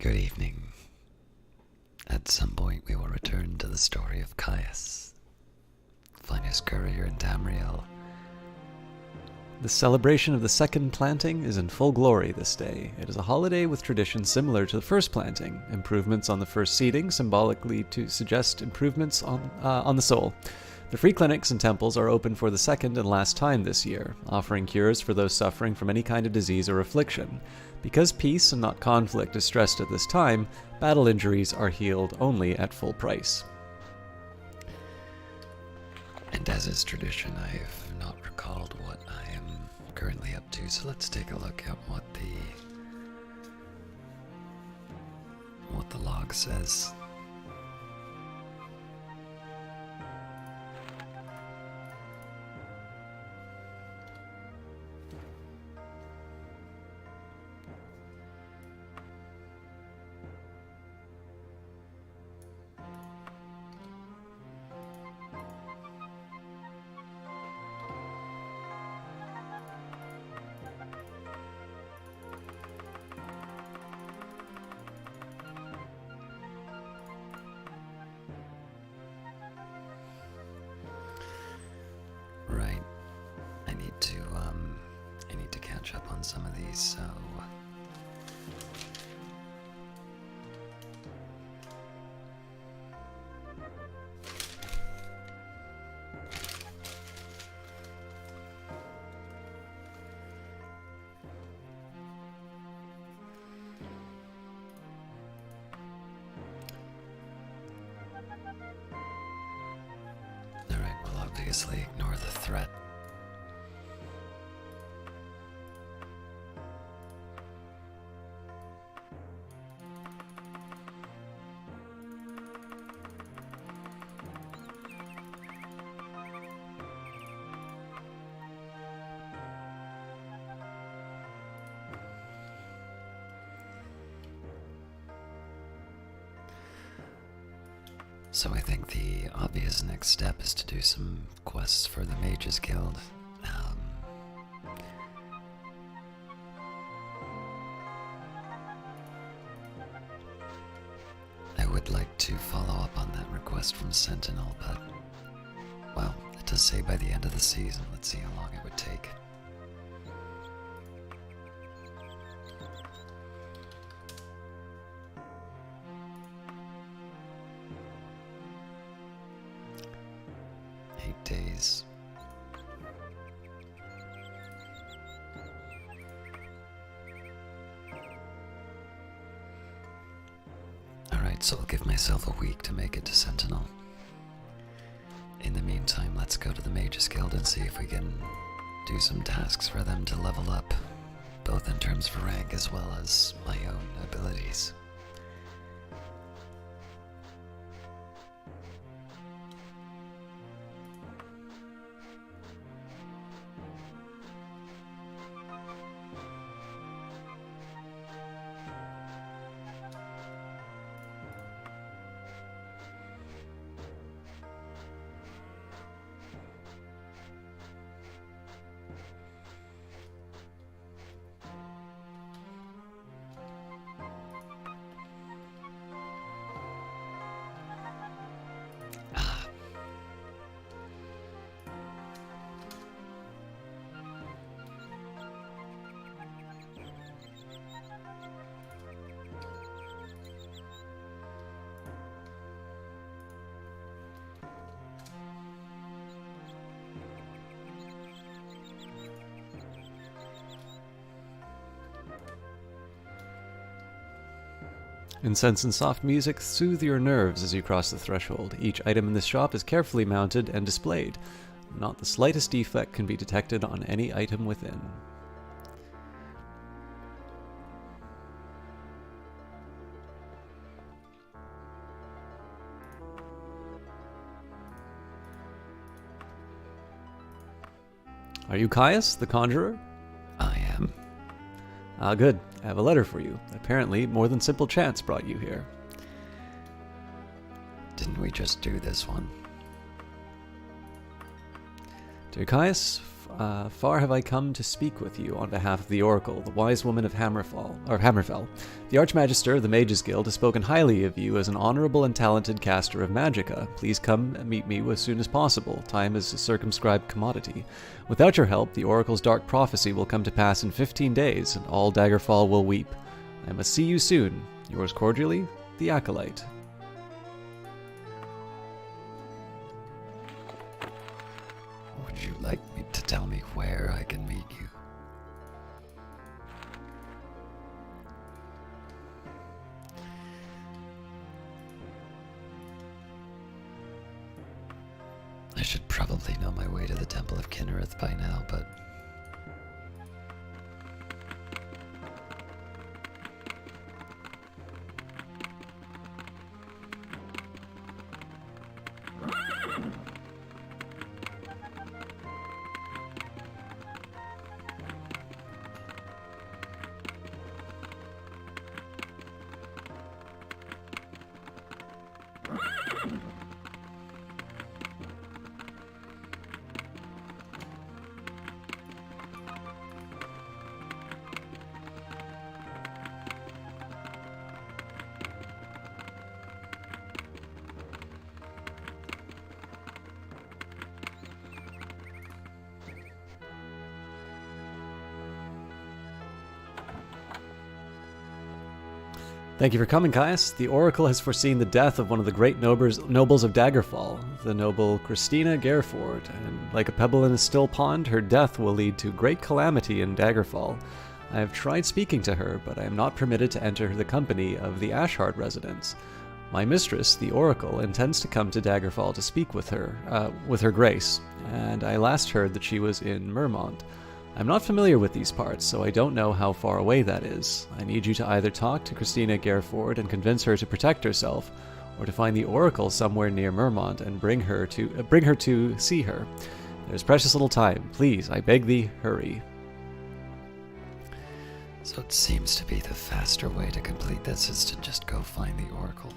Good evening. At some point we will return to the story of Caius, finest courier in Tamriel. The celebration of the second planting is in full glory this day. It is a holiday with traditions similar to the first planting. Improvements on the first seeding, symbolically to suggest improvements on the soul. The free clinics and temples are open for the second and last time this year, offering cures for those suffering from any kind of disease or affliction. Because peace and not conflict is stressed at this time, battle injuries are healed only at full price. And as is tradition, I have not recalled what I am currently up to, so let's take a look at what the log says. Right. I need to catch up on some of these, so alright, we'll obviously ignore the threat. So I think the obvious next step is to do some quests for the Mages Guild. I would like to follow up on that request from Sentinel, but, well, it does say by the end of the season. Let's see how long it would take. Days. Alright, so I'll give myself a week to make it to Sentinel. In the meantime, let's go to the Mages Guild and see if we can do some tasks for them to level up, both in terms of rank as well as my own abilities. Incense and soft music soothe your nerves as you cross the threshold. Each item in this shop is carefully mounted and displayed. Not the slightest defect can be detected on any item within. Are you Caius, the Conjurer? I am. Ah, good. I have a letter for you. Apparently, more than simple chance brought you here. Didn't we just do this one? Dear Caius, far have I come to speak with you on behalf of the Oracle, the wise woman of Hammerfell. The Archmagister of the Mages Guild has spoken highly of you as an honorable and talented caster of magicka. Please come and meet me as soon as possible. Time is a circumscribed commodity. Without your help, the Oracle's dark prophecy will come to pass in 15 days, and all Daggerfall will weep. I must see you soon. Yours cordially, the Acolyte. Would you like me to tell me where I can meet you? I should probably know my way to the Temple of Kinnereth by now, but... Thank you for coming, Caius. The Oracle has foreseen the death of one of the great nobles of Daggerfall, the noble Christina Gareford, and like a pebble in a still pond, her death will lead to great calamity in Daggerfall. I have tried speaking to her, but I am not permitted to enter the company of the Ashard residents. My mistress, the Oracle, intends to come to Daggerfall to speak with her grace, and I last heard that she was in Mermont. I'm not familiar with these parts, so I don't know how far away that is. I need you to either talk to Christina Gareford and convince her to protect herself, or to find the Oracle somewhere near Mermont and bring her to see her. There's precious little time. Please, I beg thee, hurry. So it seems to be the faster way to complete this is to just go find the Oracle.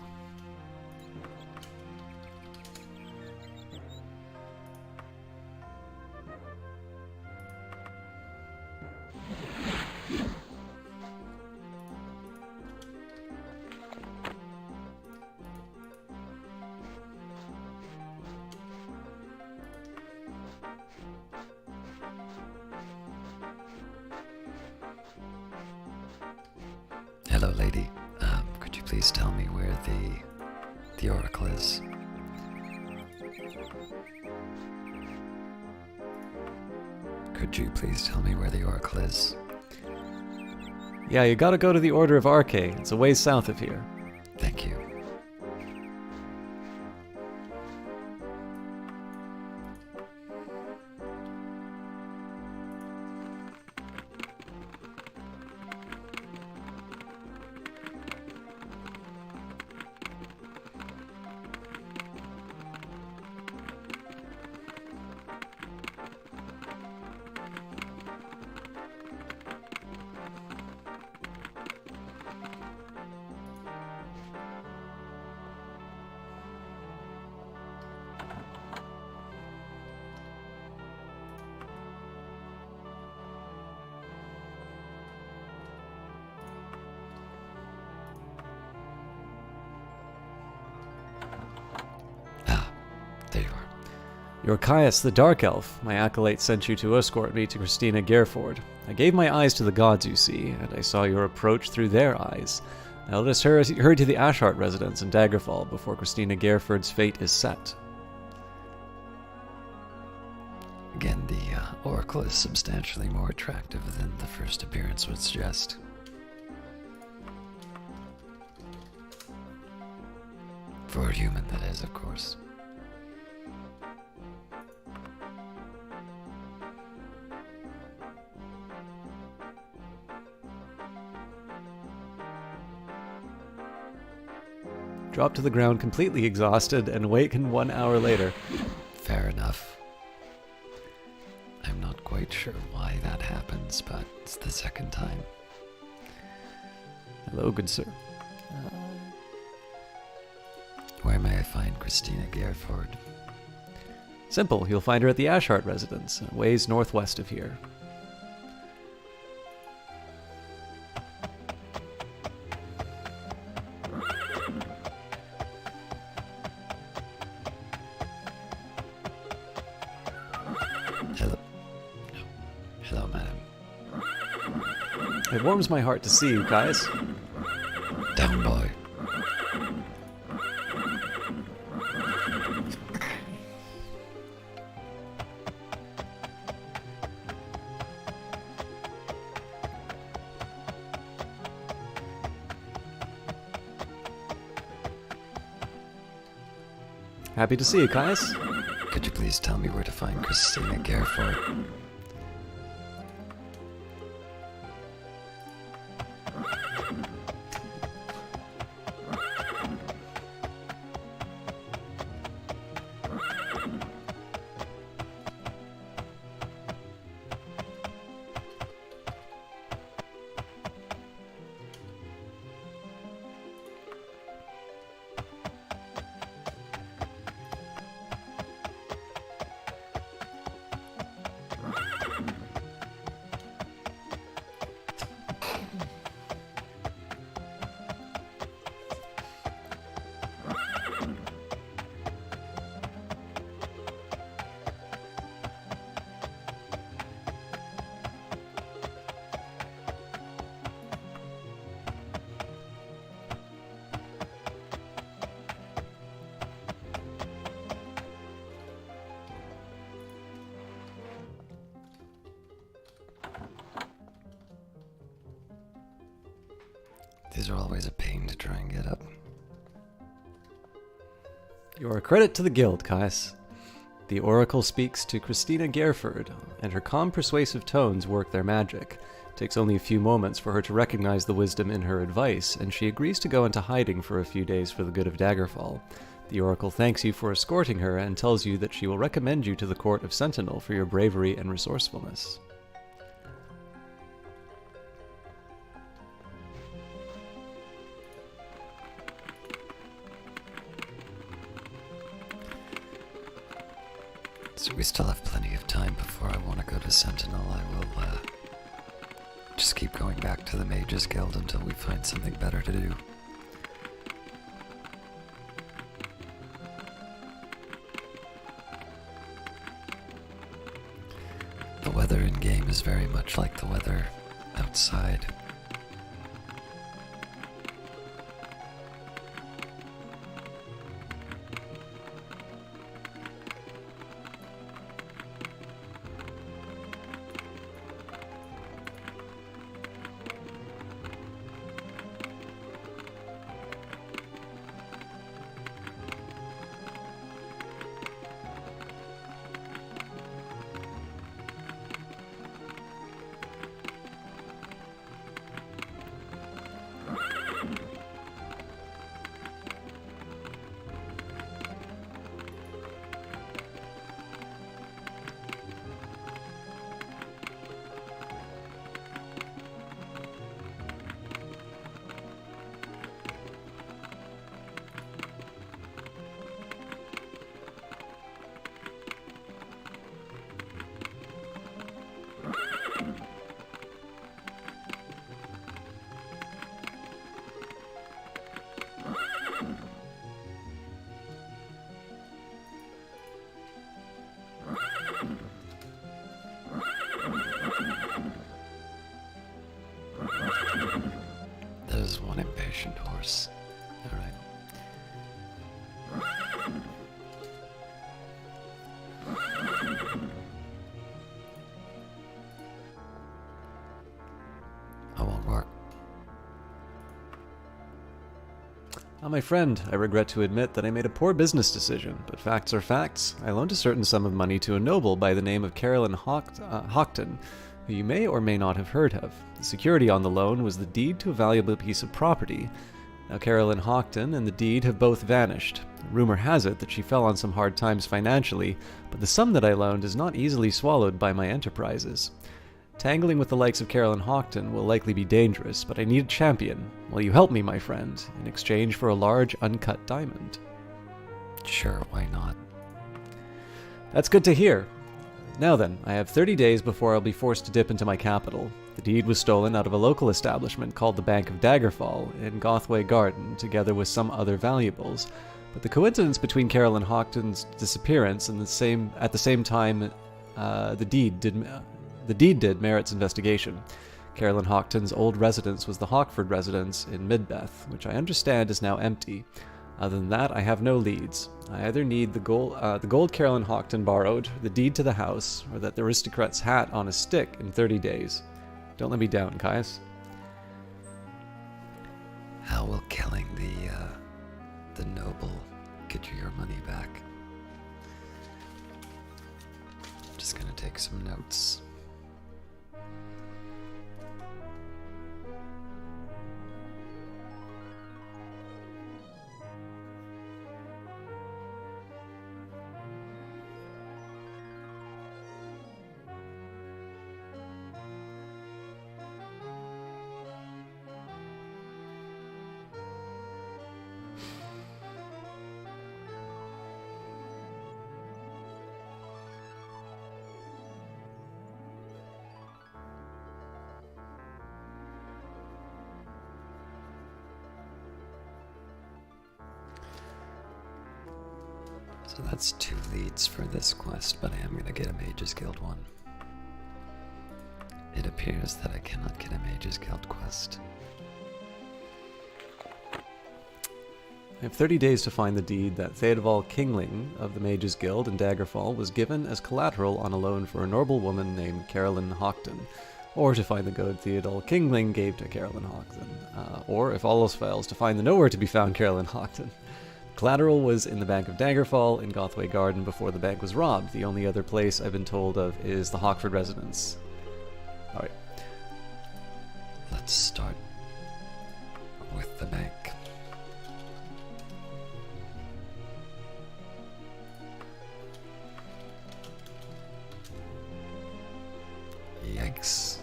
Hello, lady. Could you please tell me where the Oracle is? Could you please tell me where the Oracle is? Yeah, you gotta go to the Order of Arche. It's a ways south of here. Thank you. There you are. You're Caius the Dark Elf. My acolyte sent you to escort me to Christina Gareford. I gave my eyes to the gods, you see, and I saw your approach through their eyes. Now let us hurry to the Ashart residence in Daggerfall before Christina Gareford's fate is set. Again, the Oracle is substantially more attractive than the first appearance would suggest. For a human, that is, of course. Drop to the ground completely exhausted and awaken 1 hour later. Fair enough. I'm not quite sure why that happens, but it's the second time. Hello, good sir. Where may I find Christina Gareford? Simple, you'll find her at the Ashart residence, a ways northwest of here. Hello. Hello, madam. It warms my heart to see you, guys. Down, boy. Happy to see you, Caius. Could you please tell me where to find Christina Gare? These are always a pain to try and get up. You're a credit to the guild, Caius. The Oracle speaks to Christina Gareford, and her calm, persuasive tones work their magic. It takes only a few moments for her to recognize the wisdom in her advice, and she agrees to go into hiding for a few days for the good of Daggerfall. The Oracle thanks you for escorting her and tells you that she will recommend you to the Court of Sentinel for your bravery and resourcefulness. So we still have plenty of time before I want to go to Sentinel. I will just keep going back to the Mages Guild until we find something better to do. The weather in-game is very much like the weather outside. There's one impatient horse. All right. I won't work. My friend, I regret to admit that I made a poor business decision, but facts are facts. I loaned a certain sum of money to a noble by the name of Carolyn Hockton, who you may or may not have heard of. The security on the loan was the deed to a valuable piece of property. Now Carolyn Hockton and the deed have both vanished. Rumor has it that she fell on some hard times financially, but the sum that I loaned is not easily swallowed by my enterprises. Tangling with the likes of Carolyn Hockton will likely be dangerous, but I need a champion. Will you help me, my friend, in exchange for a large uncut diamond? Sure, why not? That's good to hear. Now then, I have 30 days before I'll be forced to dip into my capital. The deed was stolen out of a local establishment called the Bank of Daggerfall in Gothway Garden, together with some other valuables. But the coincidence between Carolyn Houghton's disappearance and at the same time the deed did merits investigation. Carolyn Houghton's old residence was the Hawkford residence in Midbeth, which I understand is now empty. Other than that, I have no leads. I either need the gold Carolyn Houghton borrowed, the deed to the house, or that the aristocrat's hat on a stick in 30 days. Don't let me down, Caius. How will killing the noble get you your money back? I'm just gonna take some notes. So that's 2 leads for this quest, but I am going to get a Mage's Guild one. It appears that I cannot get a Mage's Guild quest. I have 30 days to find the deed that Theodval Kingling of the Mages Guild in Daggerfall was given as collateral on a loan for a noble woman named Carolyn Houghton, or to find the gold Theodval Kingling gave to Carolyn Houghton, or, if all else fails, to find the nowhere-to-be-found Carolyn Houghton. Collateral was in the Bank of Daggerfall in Gothway Garden before the bank was robbed. The only other place I've been told of is the Hawkford residence. Alright. Let's start with the bank. Yikes.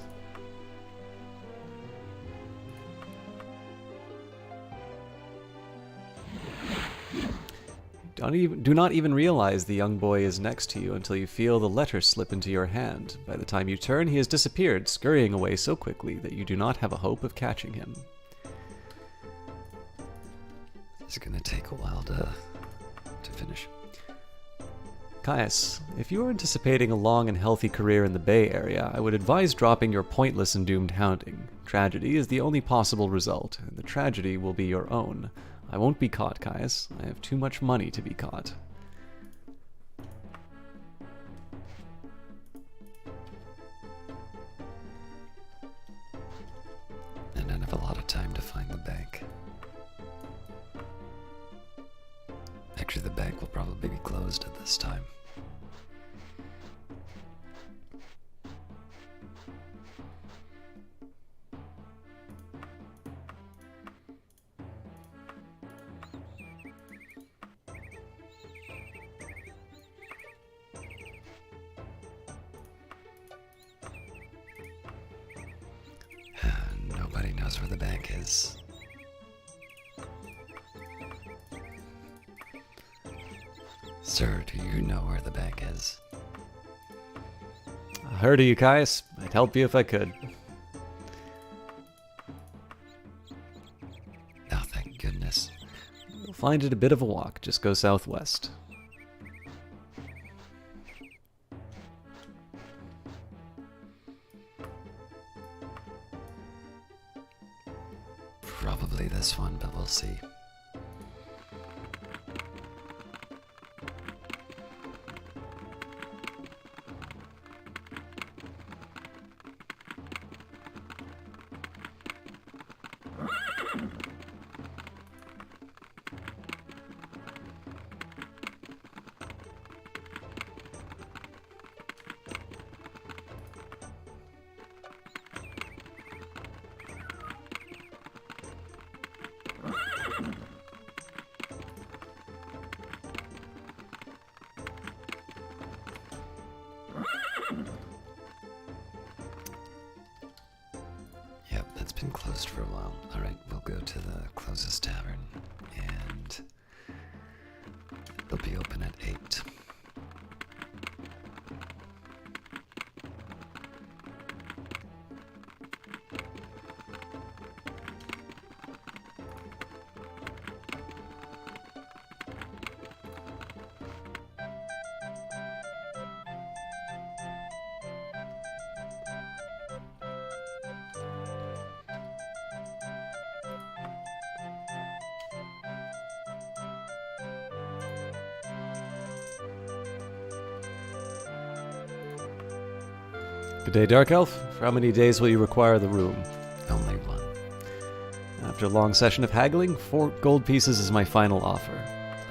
Do not even realize the young boy is next to you until you feel the letter slip into your hand. By the time you turn, he has disappeared, scurrying away so quickly that you do not have a hope of catching him. It's gonna take a while to finish. Caius, if you are anticipating a long and healthy career in the Bay Area, I would advise dropping your pointless and doomed hounding. Tragedy is the only possible result, and the tragedy will be your own. I won't be caught, Caius. I have too much money to be caught. And I have a lot of time to find the bank. Actually, the bank will probably be closed at this time. Nobody knows where the bank is. Sir, do you know where the bank is? I heard of you, Caius. I'd help you if I could. Oh, thank goodness. You'll find it a bit of a walk. Just go southwest. Probably this one, but we'll see. Been closed for a while. Alright, we'll go to the closest tavern, and it'll be open at 8. Good day, Dark Elf. For how many days will you require the room? Only one. After a long session of haggling, 4 gold pieces is my final offer.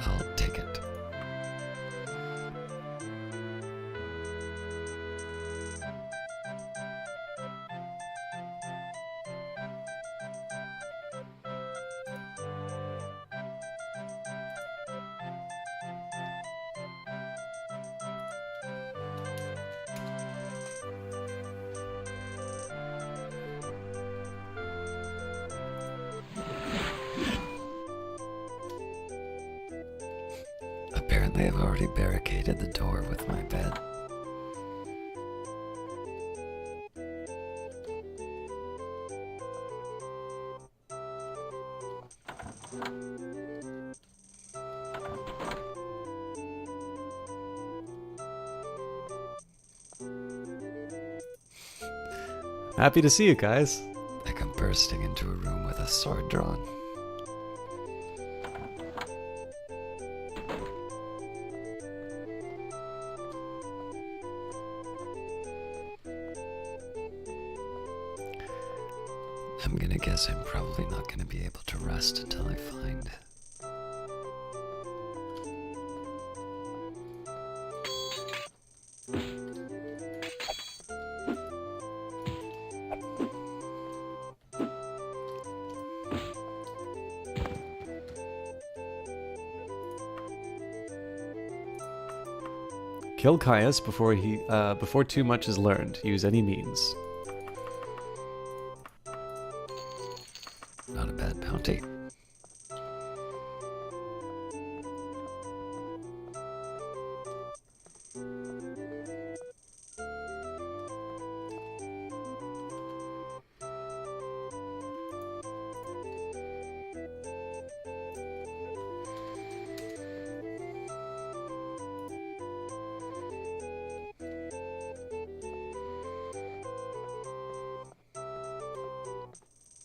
I'll take it. Apparently I've already barricaded the door with my bed. Happy to see you guys. I come bursting into a room with a sword drawn. I'm gonna guess I'm probably not gonna be able to rest until I find. Kill Caius before too much is learned. Use any means. Not a bad bounty.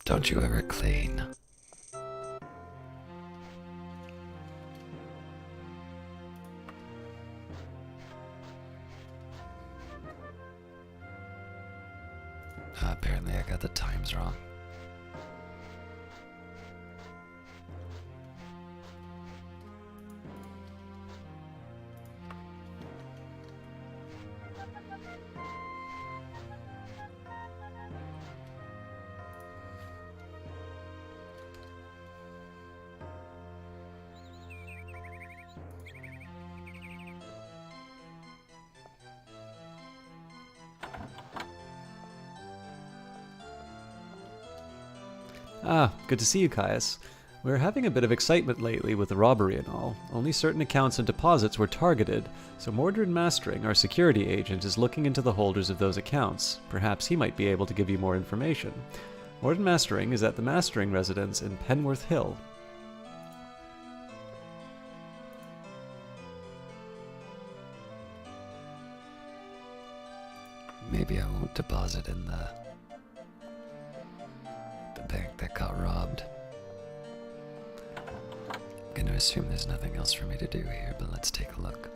Don't you ever clean? Apparently I got the times wrong. Ah, good to see you, Caius. We're having a bit of excitement lately with the robbery and all. Only certain accounts and deposits were targeted, so Mordred Mastering, our security agent, is looking into the holders of those accounts. Perhaps he might be able to give you more information. Mordred Mastering is at the Mastering residence in Penworth Hill. Maybe I won't deposit in the bank that got robbed. I'm gonna assume there's nothing else for me to do here, but let's take a look.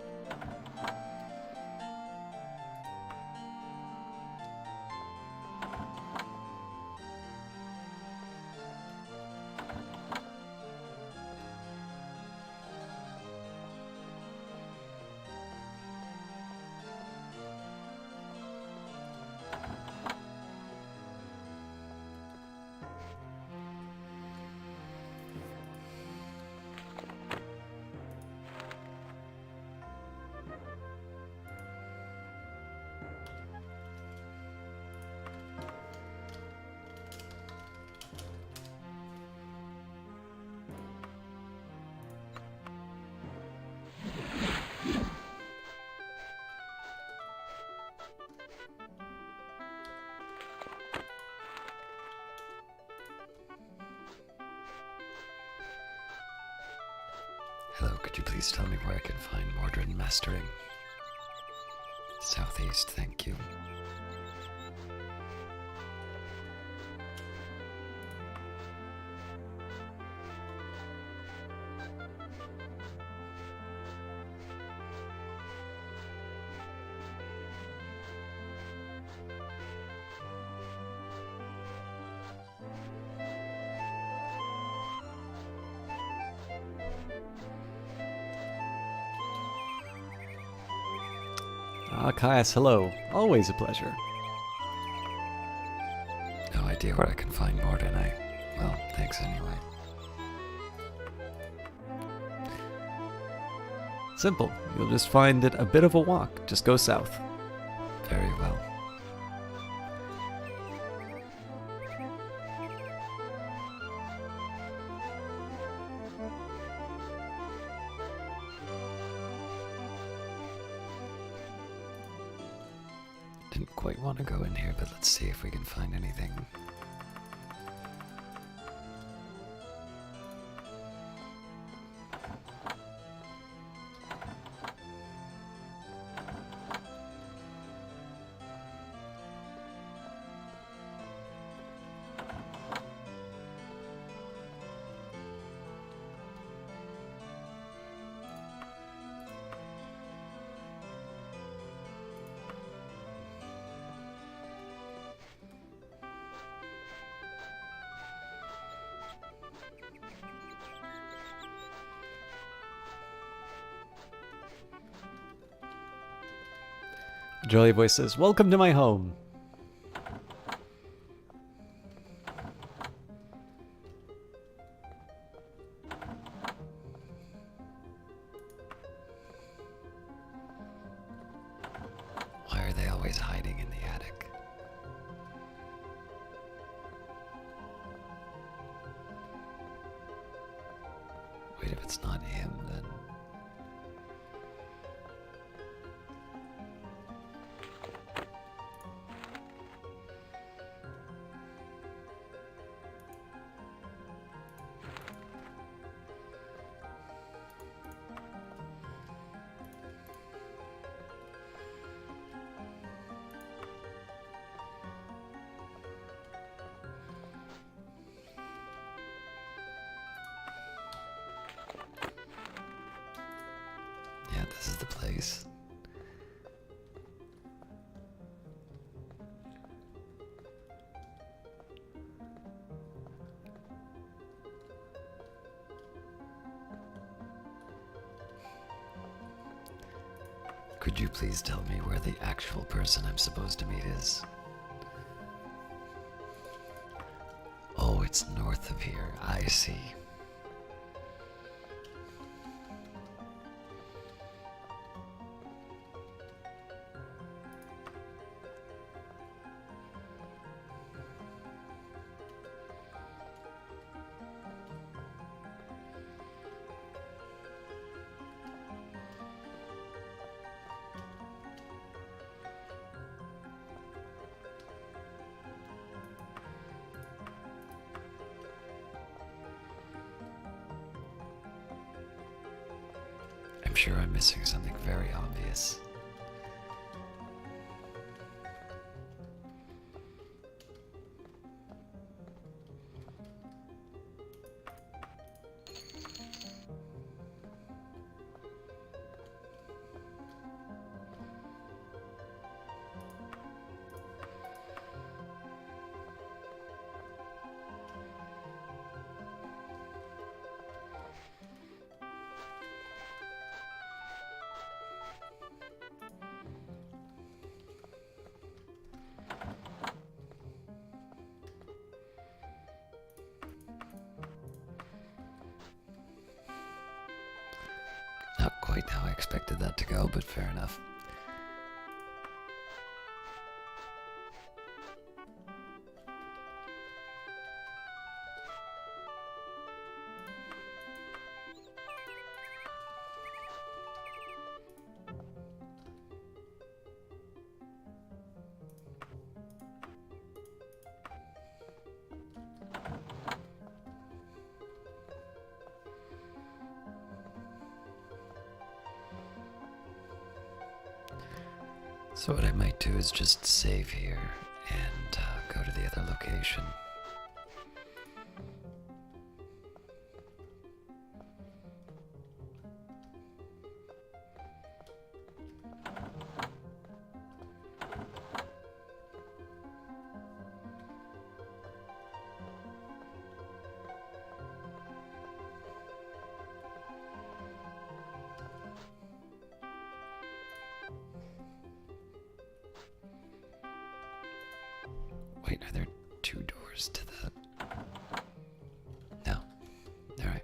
Hello, could you please tell me where I can find Mordred Mastering? Southeast, thank you. Ah, Caius, hello. Always a pleasure. No idea where I can find Mordin. Well, thanks anyway. Simple. You'll just find it a bit of a walk. Just go south. Very well. Didn't quite want to go in here, but let's see if we can find anything. Jolly voice says, "Welcome to my home." Why are they always hiding in the attic? Wait, if it's not him, then... Yeah, this is the place. Could you please tell me where the actual person I'm supposed to meet is? Oh, it's north of here. I see. I'm sure I'm missing something very obvious. Not quite how I expected that to go, but fair enough. So what I might do is just save here and go to the other location. Wait, are there two doors to the... No. Alright.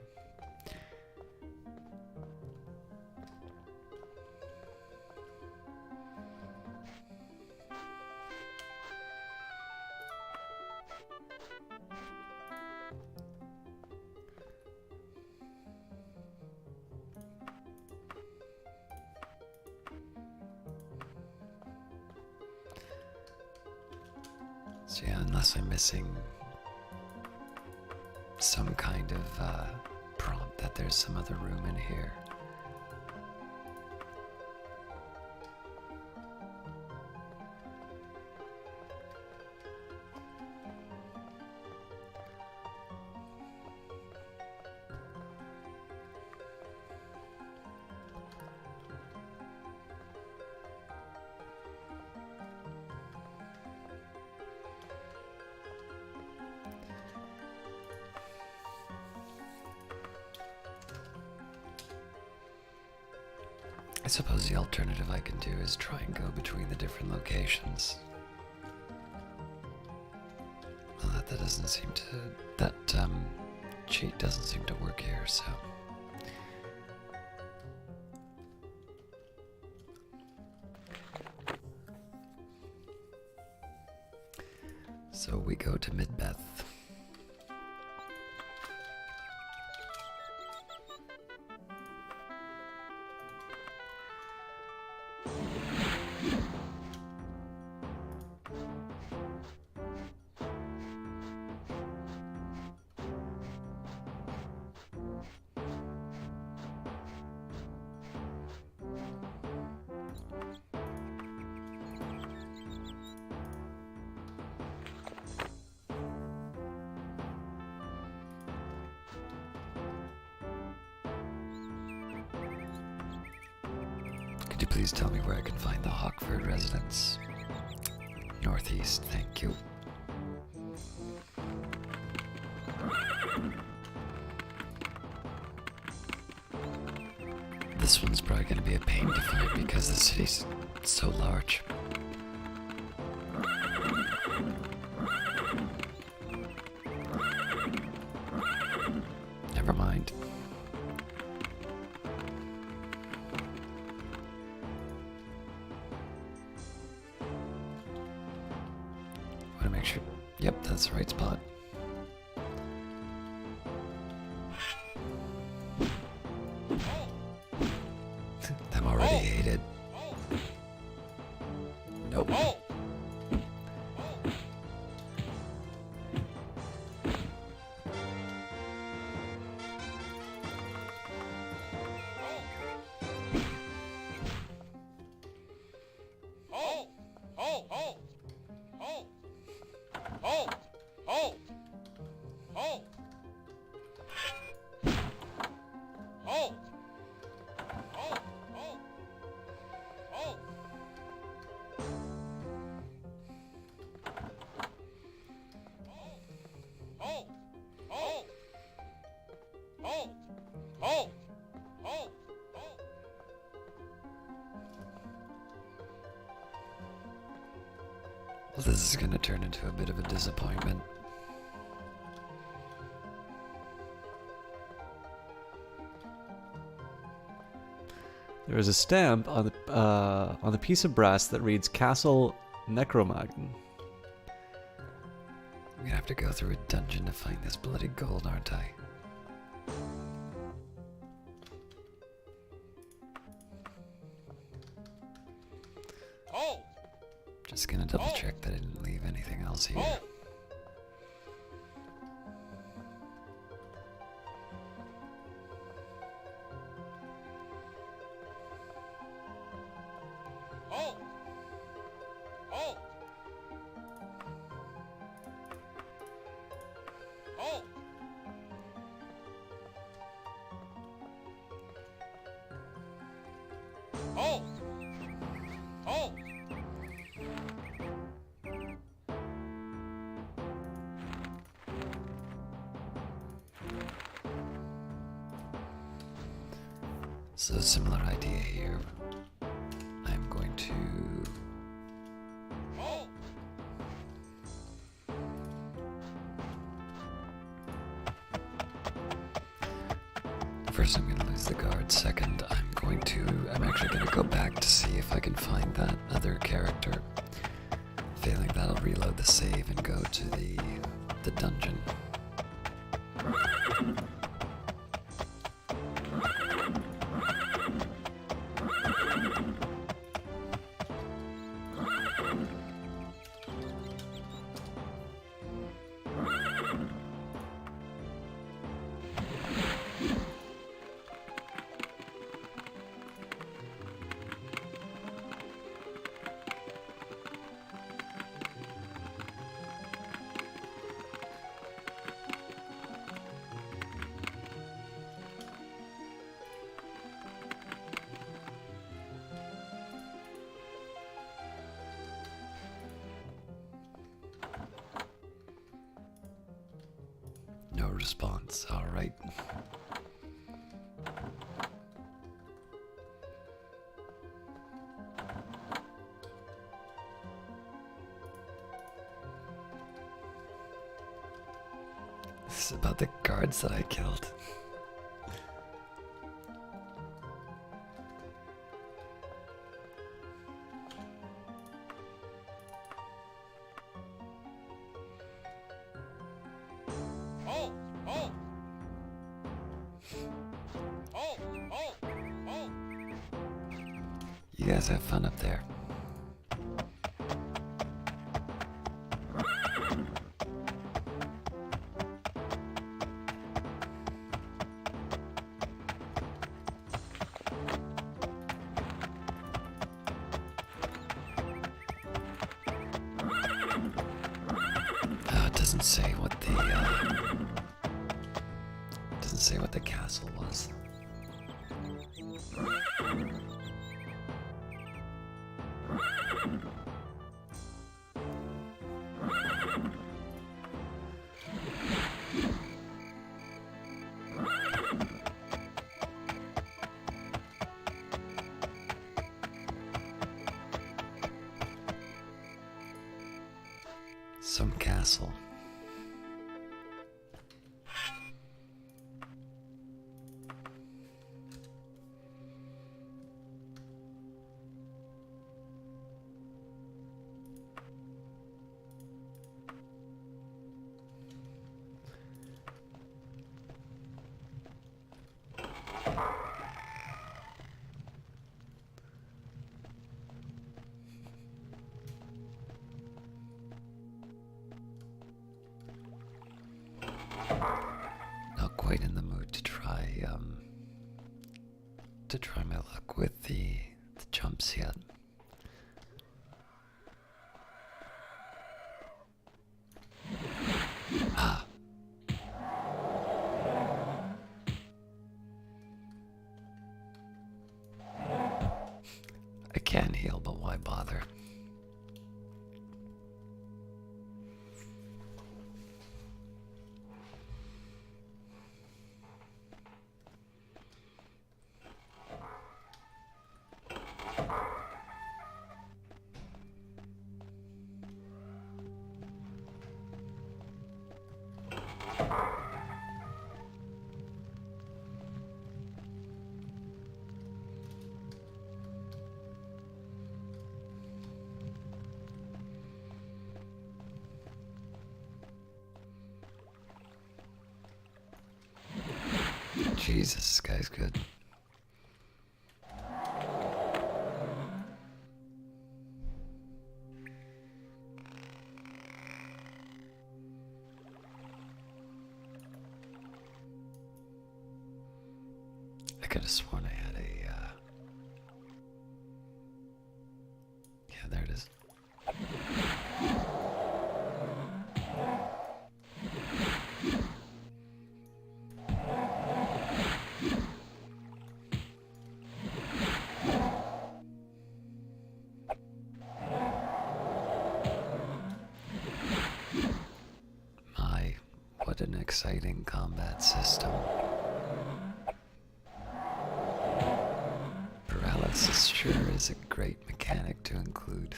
So yeah, unless I'm missing some kind of prompt that there's some other room in here. I suppose the alternative I can do is try and go between the different locations. Well, that doesn't seem to... that, cheat doesn't seem to work here, so... So we go to Midbeth. Could you please tell me where I can find the Hawkford residence? Northeast, thank you. This one's probably going to be a pain to find because the city's so large. Never mind. Want to make sure. Yep, that's the right spot. I'm already hated. Nope. Well, this is going to turn into a bit of a disappointment. There is a stamp on the piece of brass that reads Castle Necromagn. I'm gonna have to go through a dungeon to find this bloody gold, aren't I? Just gonna double check that I didn't leave anything else here. So similar idea here. I'm going to first I'm gonna lose the guard. Second, I'm actually gonna go back to see if I can find that other character. Failing that, I'll reload the save and go to the dungeon. No response, alright. This is about the guards that I killed. You guys have fun up there. It doesn't say what the castle was. Some castle. Not quite in the mood to try my luck with the jumps yet. Ah. I can heal, but why bother? Jesus, this guy's good. I could have sworn I had a, yeah, there it is. What an exciting combat system. Paralysis sure is a great mechanic to include.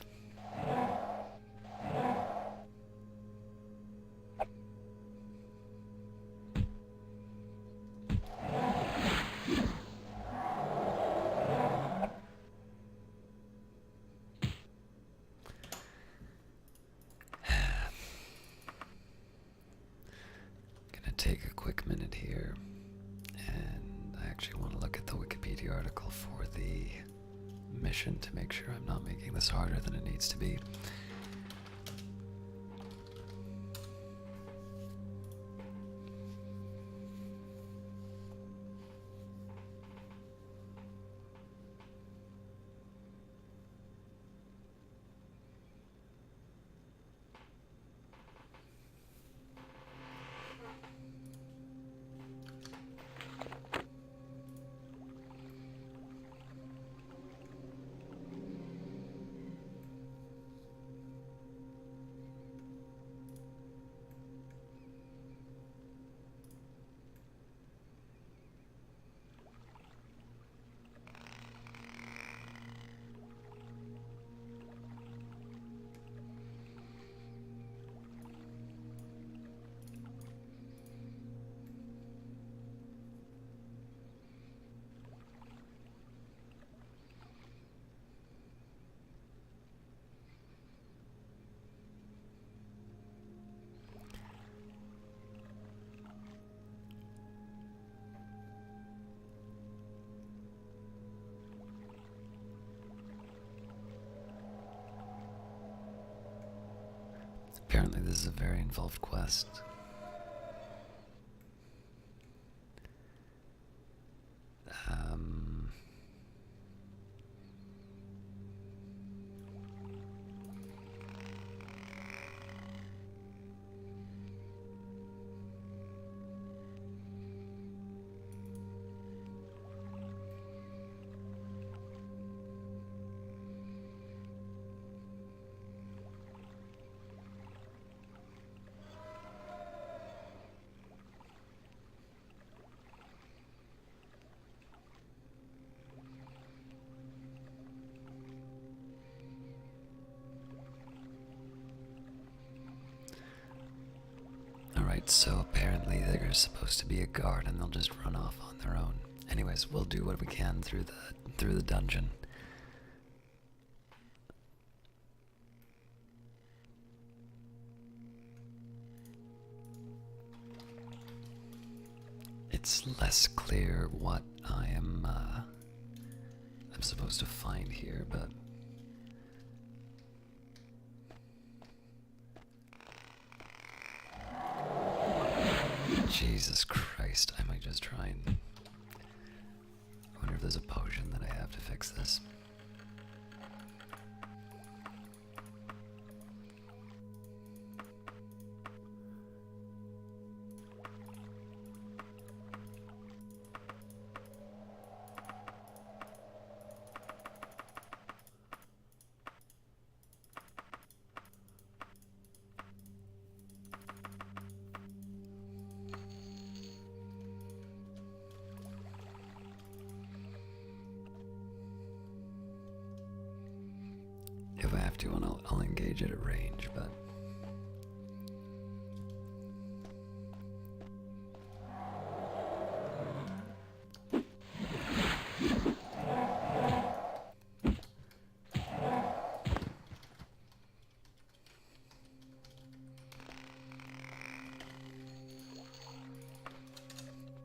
attention to make sure I'm not making this harder than it needs to be. Apparently this is a very involved quest. Alright, so apparently there's supposed to be a guard and they'll just run off on their own. Anyways, we'll do what we can through the dungeon. It's less clear what I'm supposed to find here, but Jesus Christ, I might just try and... I wonder if there's a potion that I have to fix this. If I have to, I'll engage at a range, but...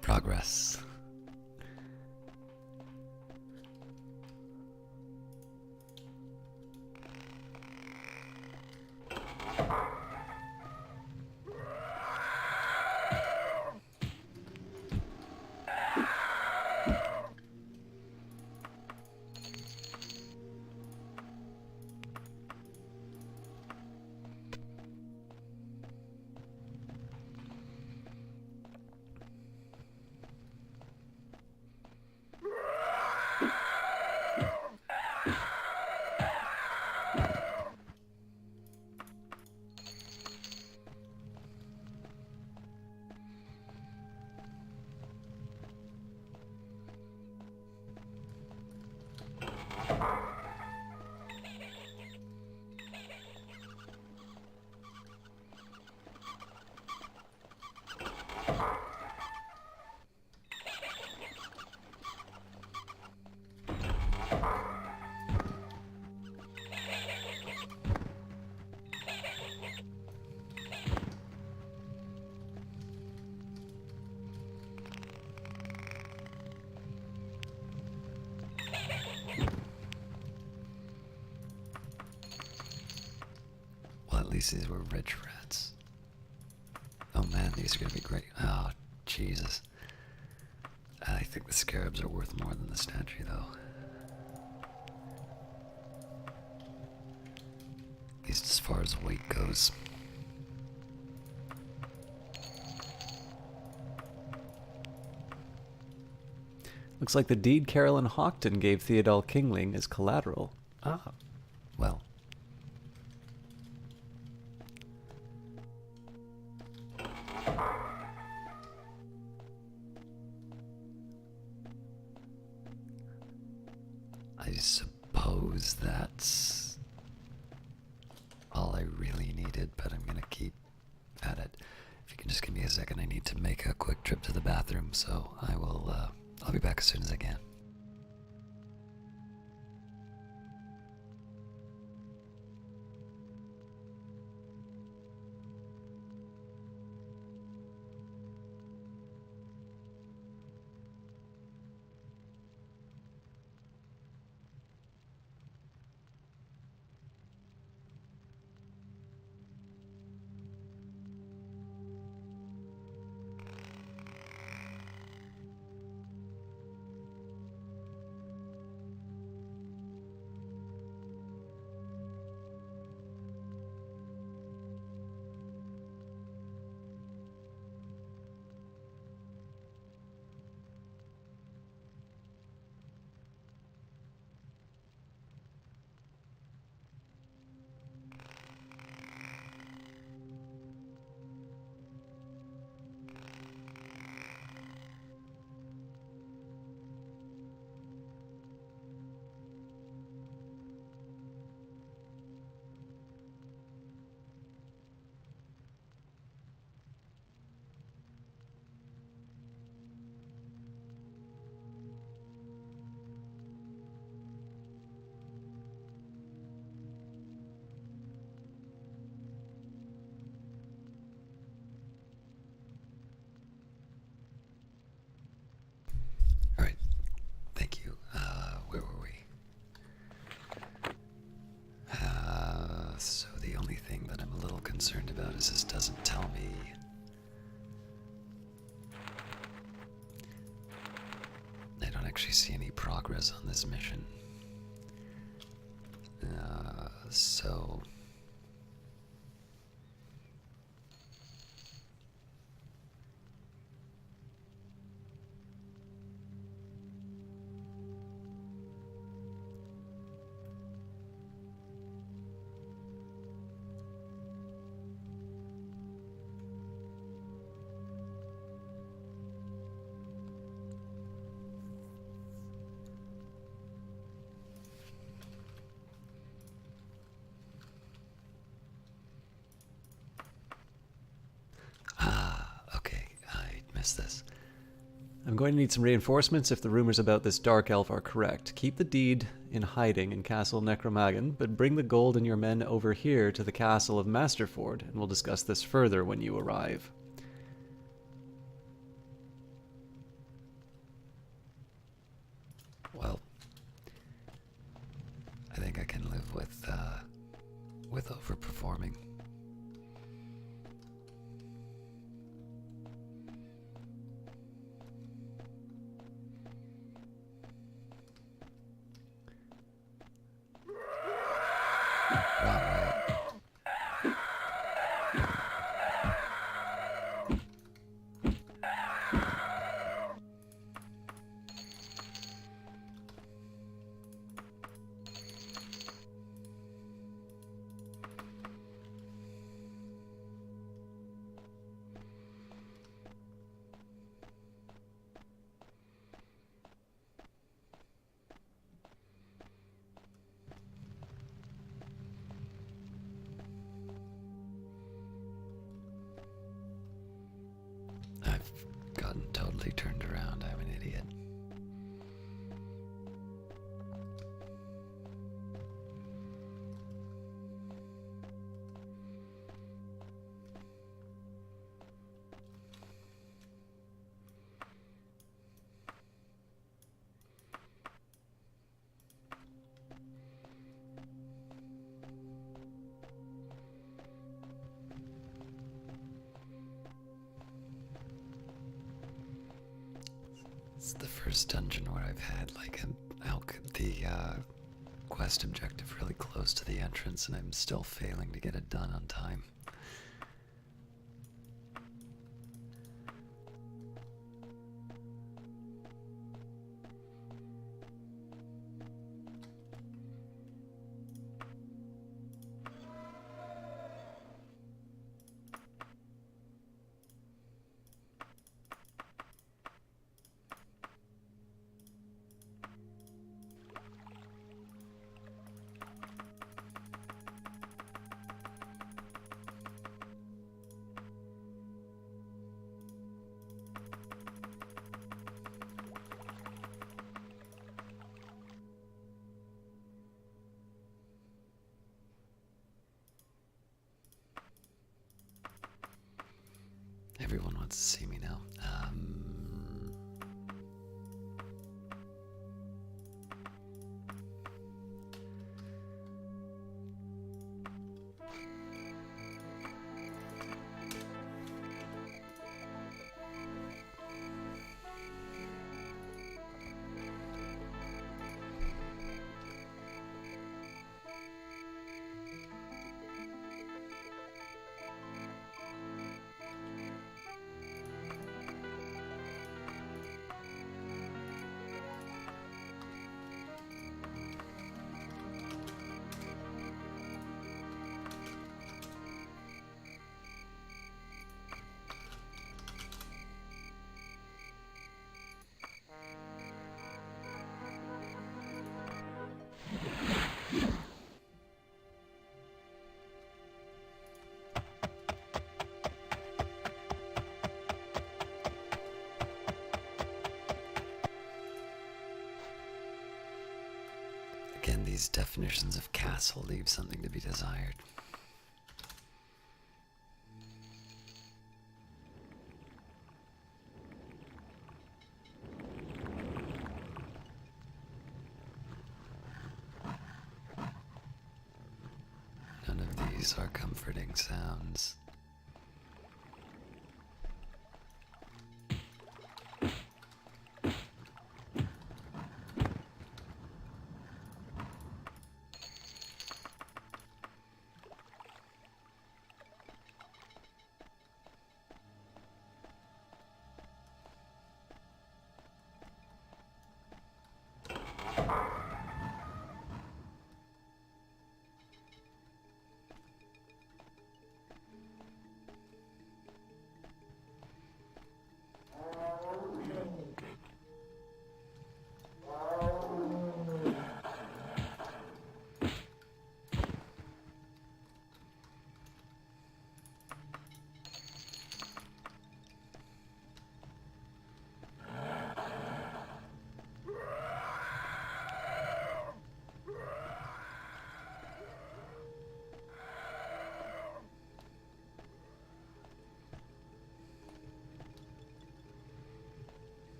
Progress. least these were rich rats. Oh man, these are gonna be great. Oh, Jesus. I think the scarabs are worth more than the statue, though. At least as far as weight goes. Looks like the deed Carolyn Houghton gave Theodule Kingling is collateral. Ah, well. I suppose that's all I really needed, but I'm gonna keep at it. If you can just give me a second, I need to make a quick trip to the bathroom, so I'll be back as soon as I can. Alright, thank you. Where were we? So the only thing that I'm a little concerned about is this doesn't tell me. I don't actually see any progress on this mission. So... okay, I missed this. I'm going to need some reinforcements if the rumors about this dark elf are correct. Keep the deed in hiding in Castle Necromagon, but bring the gold and your men over here to the Castle of Masterford, and we'll discuss this further when you arrive. Well, I think I can live with overperforming. Wrong way. I've gotten totally turned around. I'm an idiot. It's the first dungeon where I've had like the quest objective really close to the entrance, and I'm still failing to get it done on time. Everyone wants to see me now. Again, these definitions of castle leave something to be desired. None of these are comforting sounds.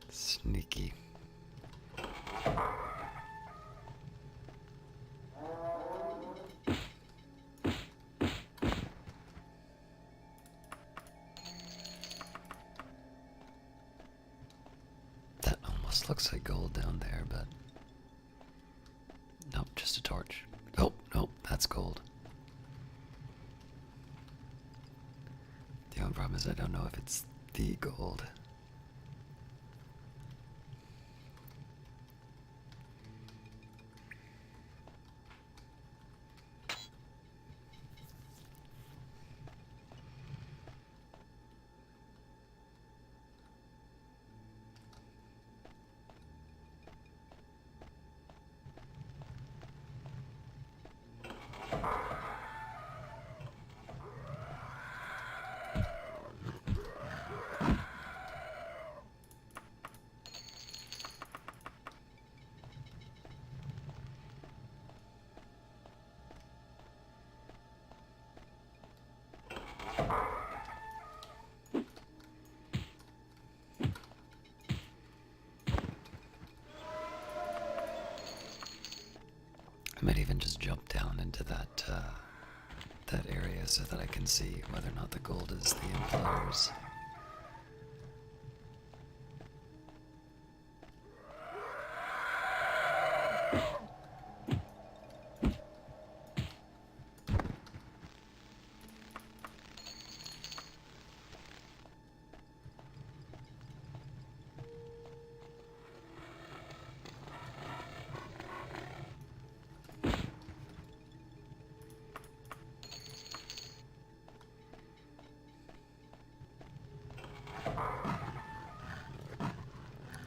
Sneaky. That almost looks like gold down there, but nope, just a torch. Oh, nope, that's gold. The only problem is I don't know if it's the gold. I might even just jump down into that area so that I can see whether or not the gold is the Employer's.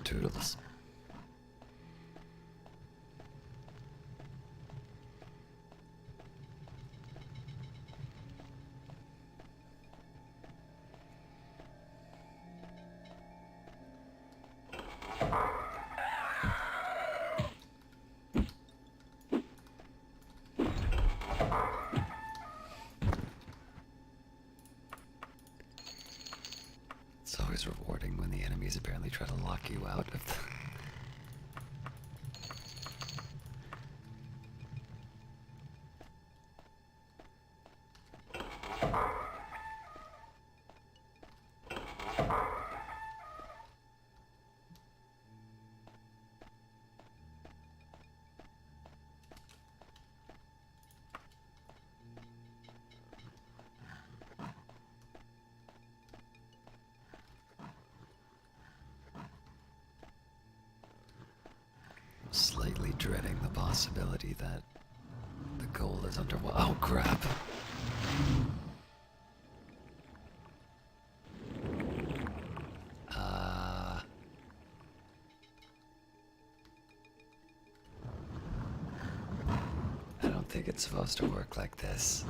Toodles. It's always rewarding when the enemies apparently try to lock you out of the... Slightly dreading the possibility that the goal is underwater. Oh, crap. I don't think it's supposed to work like this.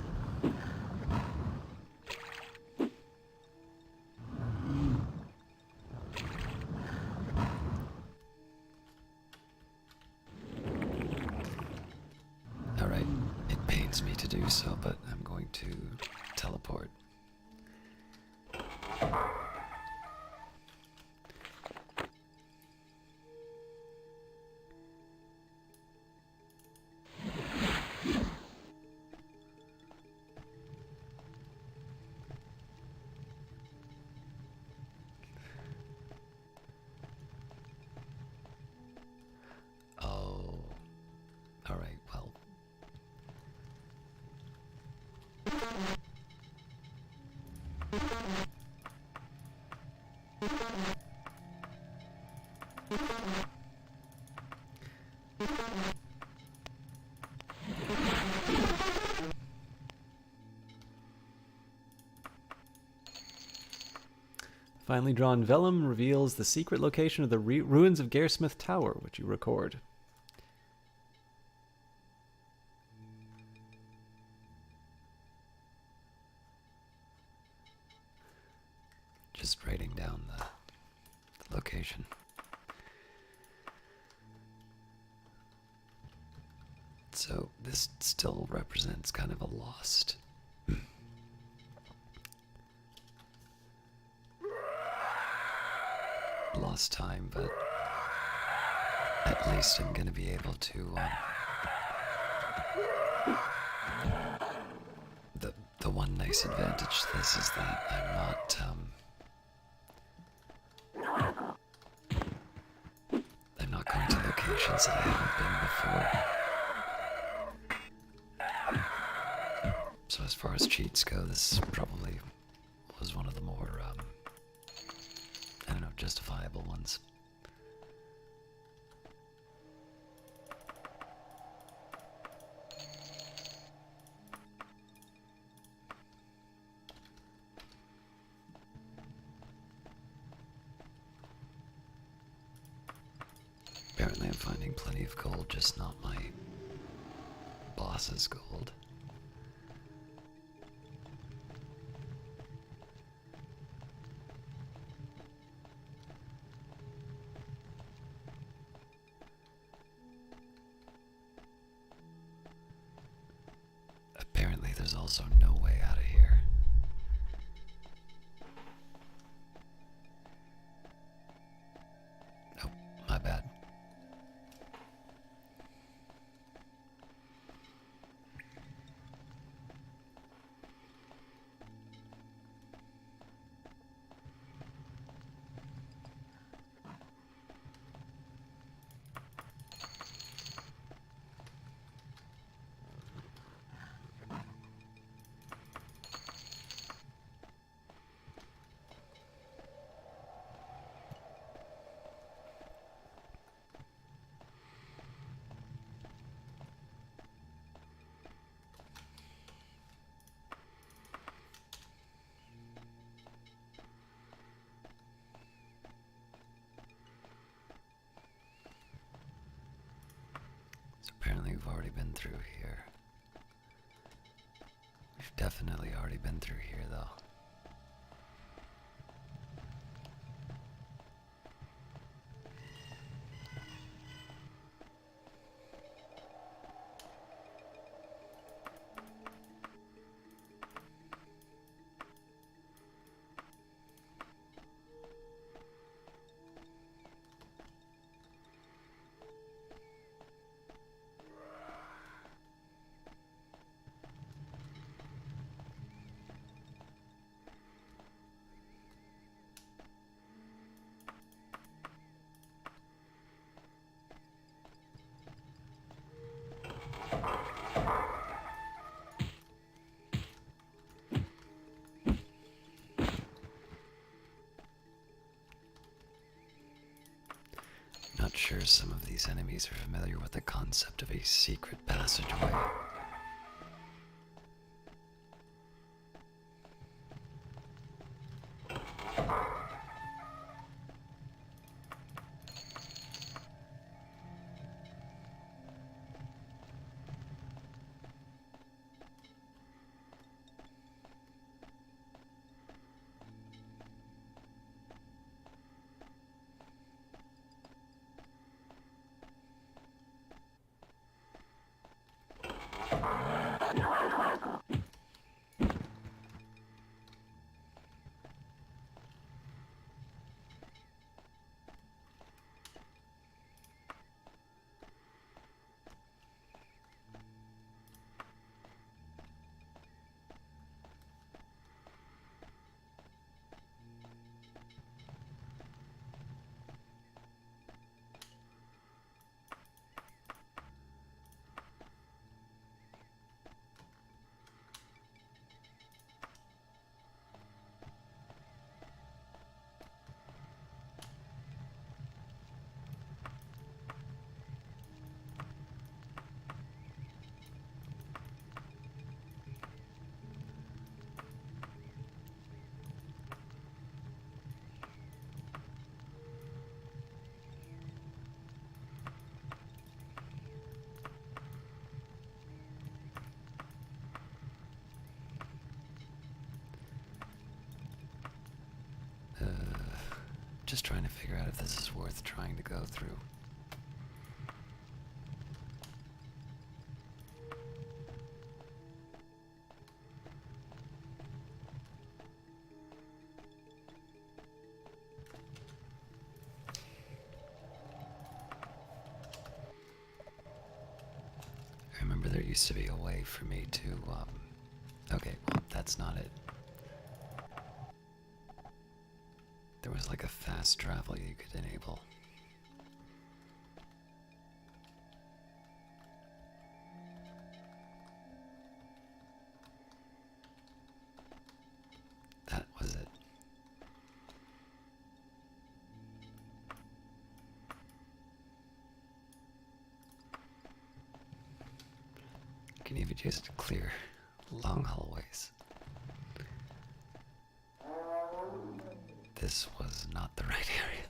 Alright, it pains me to do so, but I'm going to teleport. Oh, alright, well. Finely drawn vellum reveals the secret location of the ruins of Gare Tower, which you record. Just writing down the location. So this still represents kind of a lost time, but at least I'm gonna be able to the one nice advantage to this is that I'm not going to locations that I haven't been before. So as far as cheats go, this probably was one of the more I don't know, justifiable ones. Apparently I'm finding plenty of gold, just not my boss's gold. Apparently there's also no way out of here. Oh, my bad. we've already been through here. We've definitely already been through here, though. Not sure some of these enemies are familiar with the concept of a secret passageway. Just trying to figure out if this is worth trying to go through. I remember there used to be a way for me to, okay, well, that's not it. There was like a fast travel you could enable. That was it. You can even use it to clear long hallways. This was not the right area.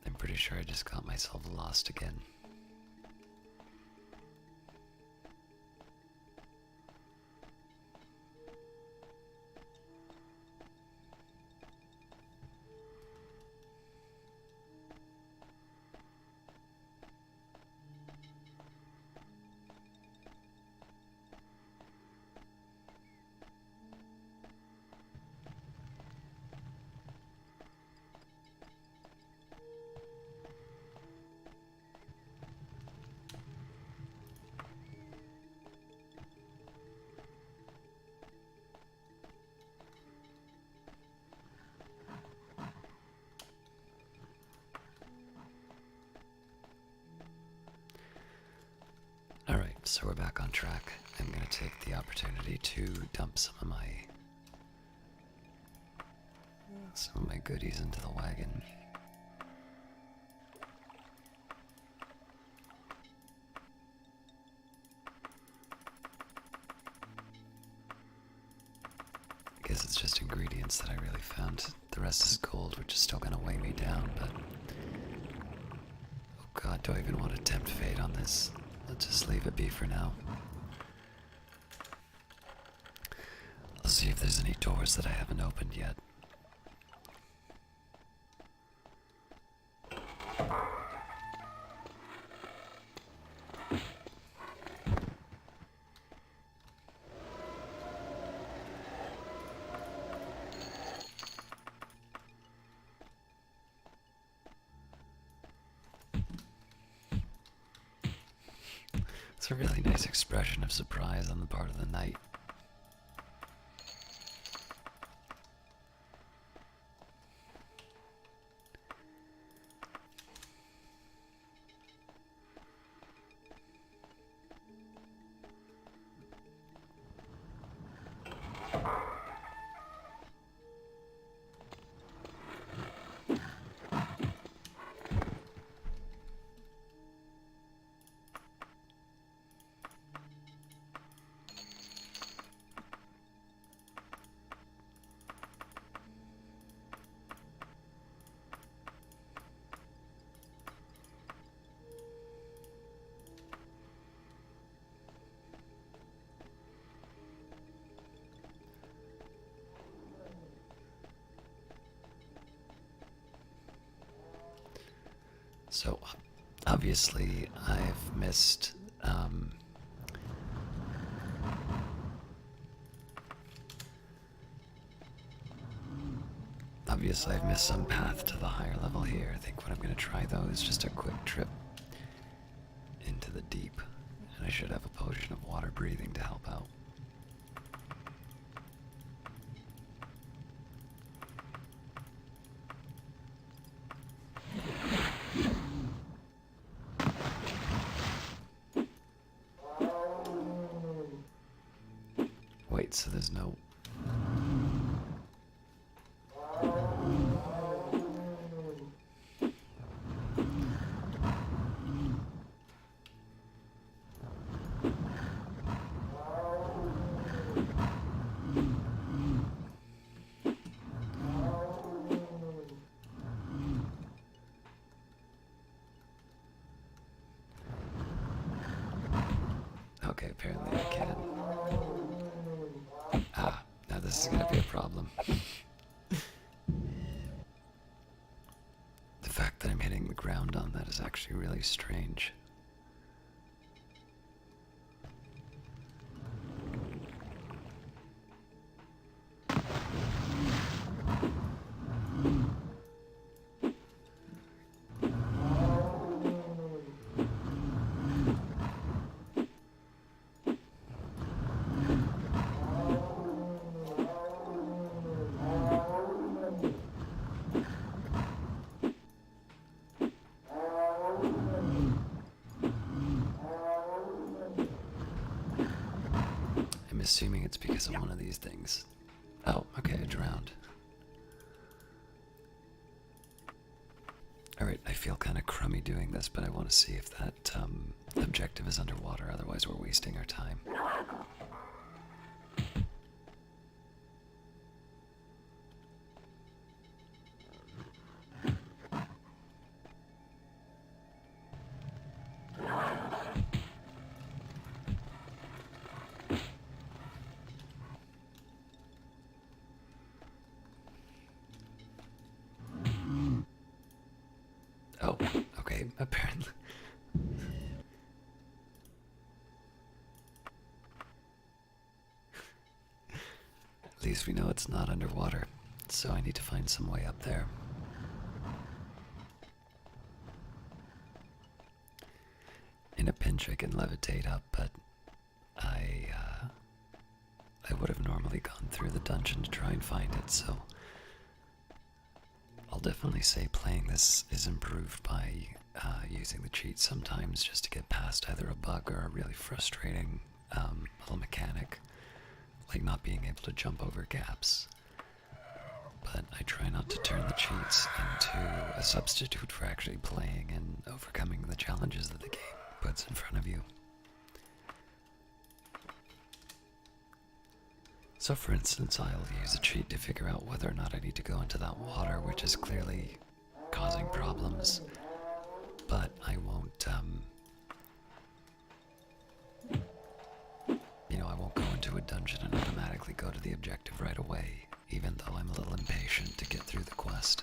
I'm pretty sure I just got myself lost again. So we're back on track. I'm gonna take the opportunity to dump some of my goodies into the wagon. I guess it's just ingredients that I really found. The rest is gold, which is still gonna weigh me down, but... Oh god, do I even want to tempt fate on this? Let's just leave it be for now. I'll see if there's any doors that I haven't opened yet. It's a really nice expression of surprise on the part of the knight. So, obviously, I've missed, some path to the higher level here. I think what I'm going to try, though, is just a quick trip into the deep. And I should have a potion of water breathing to help out. Wait, so there's no... Okay, apparently I can. Ah, now this is gonna be a problem. The fact that I'm hitting the ground on that is actually really strange. I'm assuming it's because of one of these things. Oh, okay, I drowned. Alright, I feel kind of crummy doing this, but I want to see if that objective is underwater, otherwise we're wasting our time. Oh, okay, apparently. At least we know it's not underwater, so I need to find some way up there. In a pinch I can levitate up, but I would have normally gone through the dungeon to try and find it, so I'll definitely say playing this is improved by using the cheat sometimes just to get past either a bug or a really frustrating little mechanic, like not being able to jump over gaps. But I try not to turn the cheats into a substitute for actually playing and overcoming the challenges that the game puts in front of you. So for instance, I'll use a cheat to figure out whether or not I need to go into that water, which is clearly causing problems. But I won't, I won't go into a dungeon and automatically go to the objective right away, even though I'm a little impatient to get through the quest.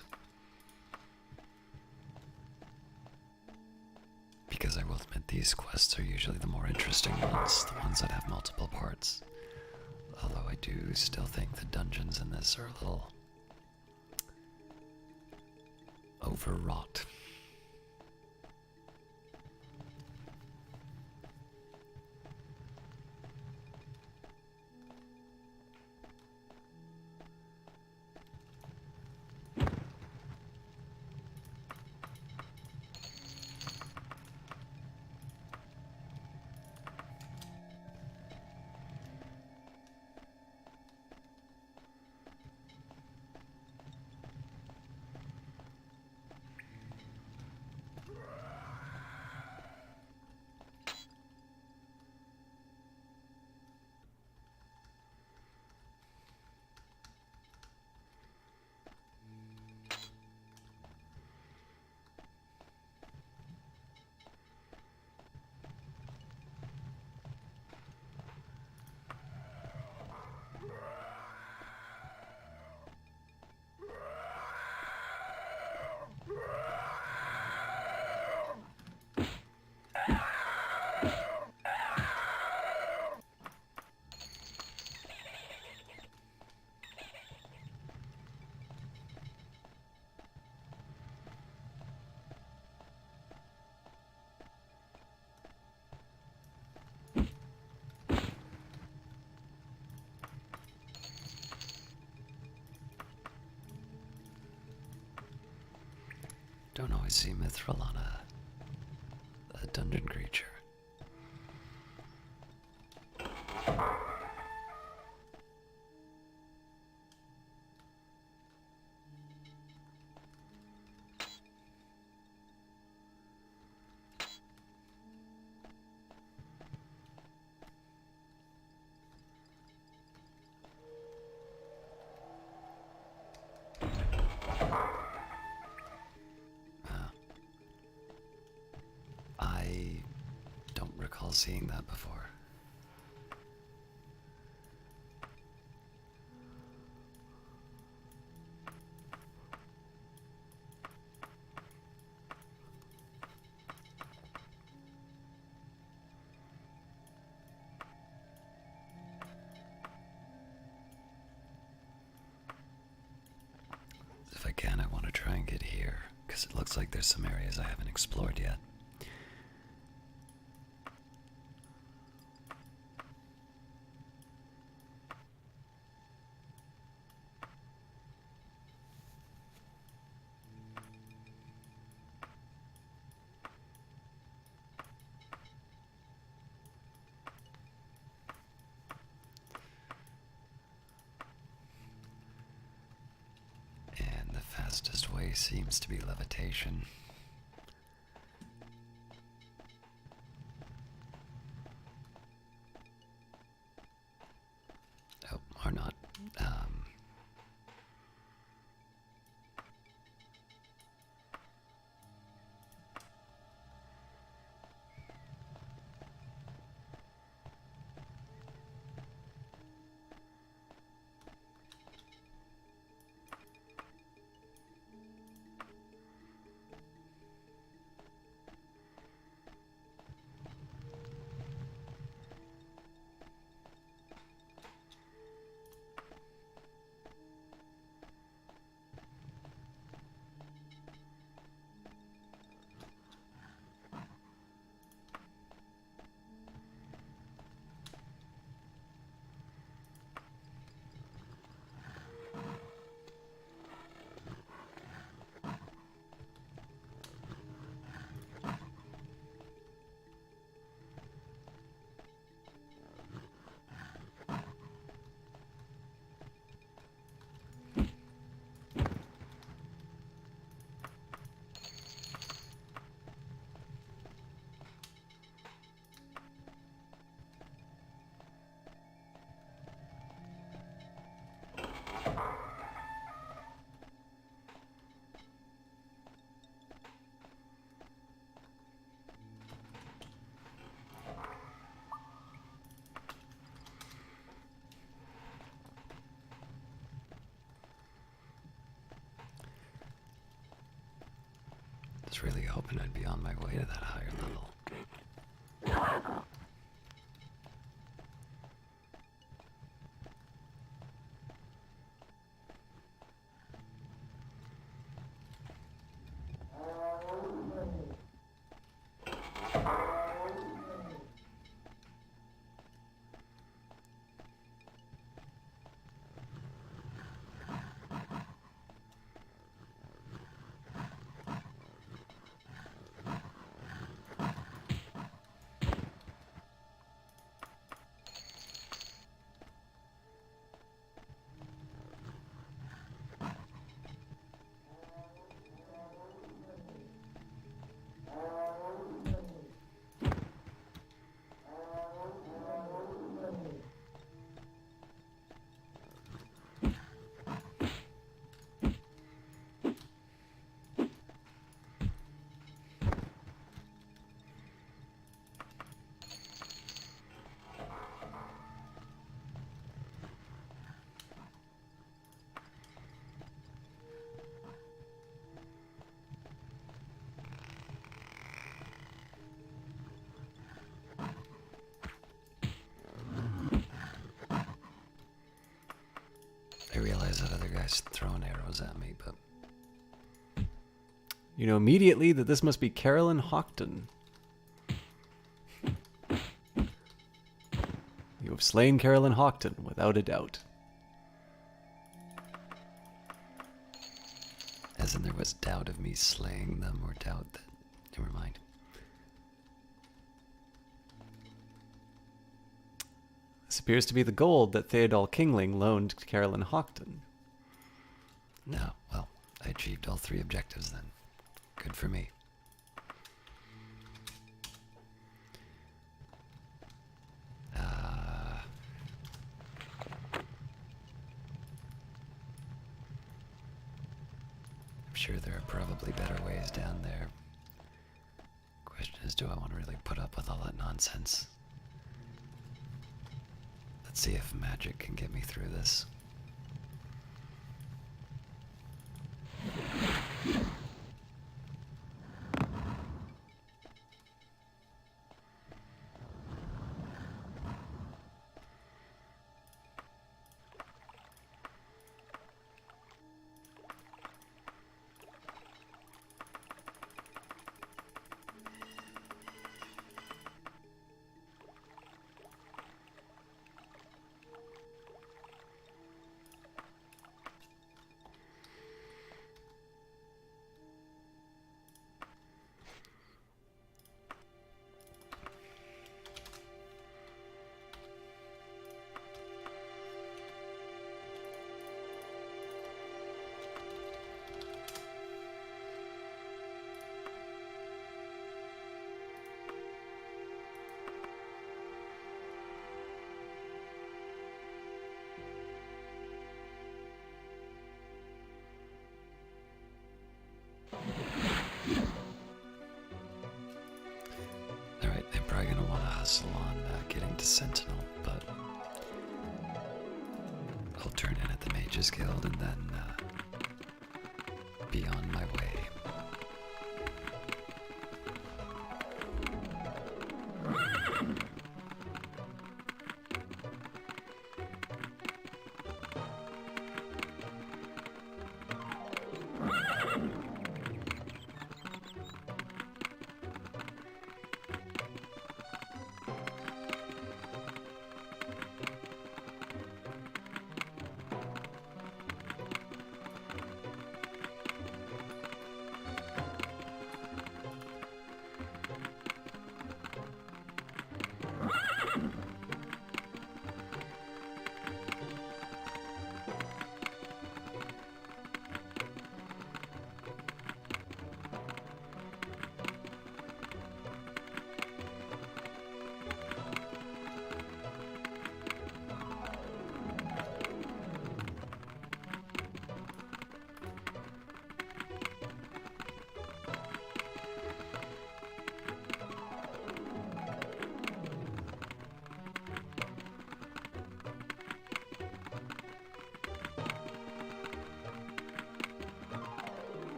Because I will admit, these quests are usually the more interesting ones, the ones that have multiple parts. Although I do still think the dungeons in this are a little overwrought. Don't always see mithril on a dungeon creature. I don't recall seeing that before. If I can, I want to try and get here, because it looks like there's some areas I haven't explored yet. And the fastest way seems to be levitation. Oh, or not. was really hoping I'd be on my way to that higher level. I realize that other guy's throwing arrows at me, but You know immediately that this must be Carolyn Houghton. You have slain Carolyn Houghton, without a doubt. as in there was doubt of me slaying them, or doubt that... Never mind. This appears to be the gold that Theodore Kingling loaned to Carolyn Houghton. No, well, I achieved all 3 objectives then. Good for me. I'm sure there are probably better ways down there. Question is, do I want to really put up with all that nonsense? Let's see if magic can get me through this. Alright, I'm probably going to want to hustle on getting to Sentinel, but I'll turn in at the Mages Guild and then be on my way.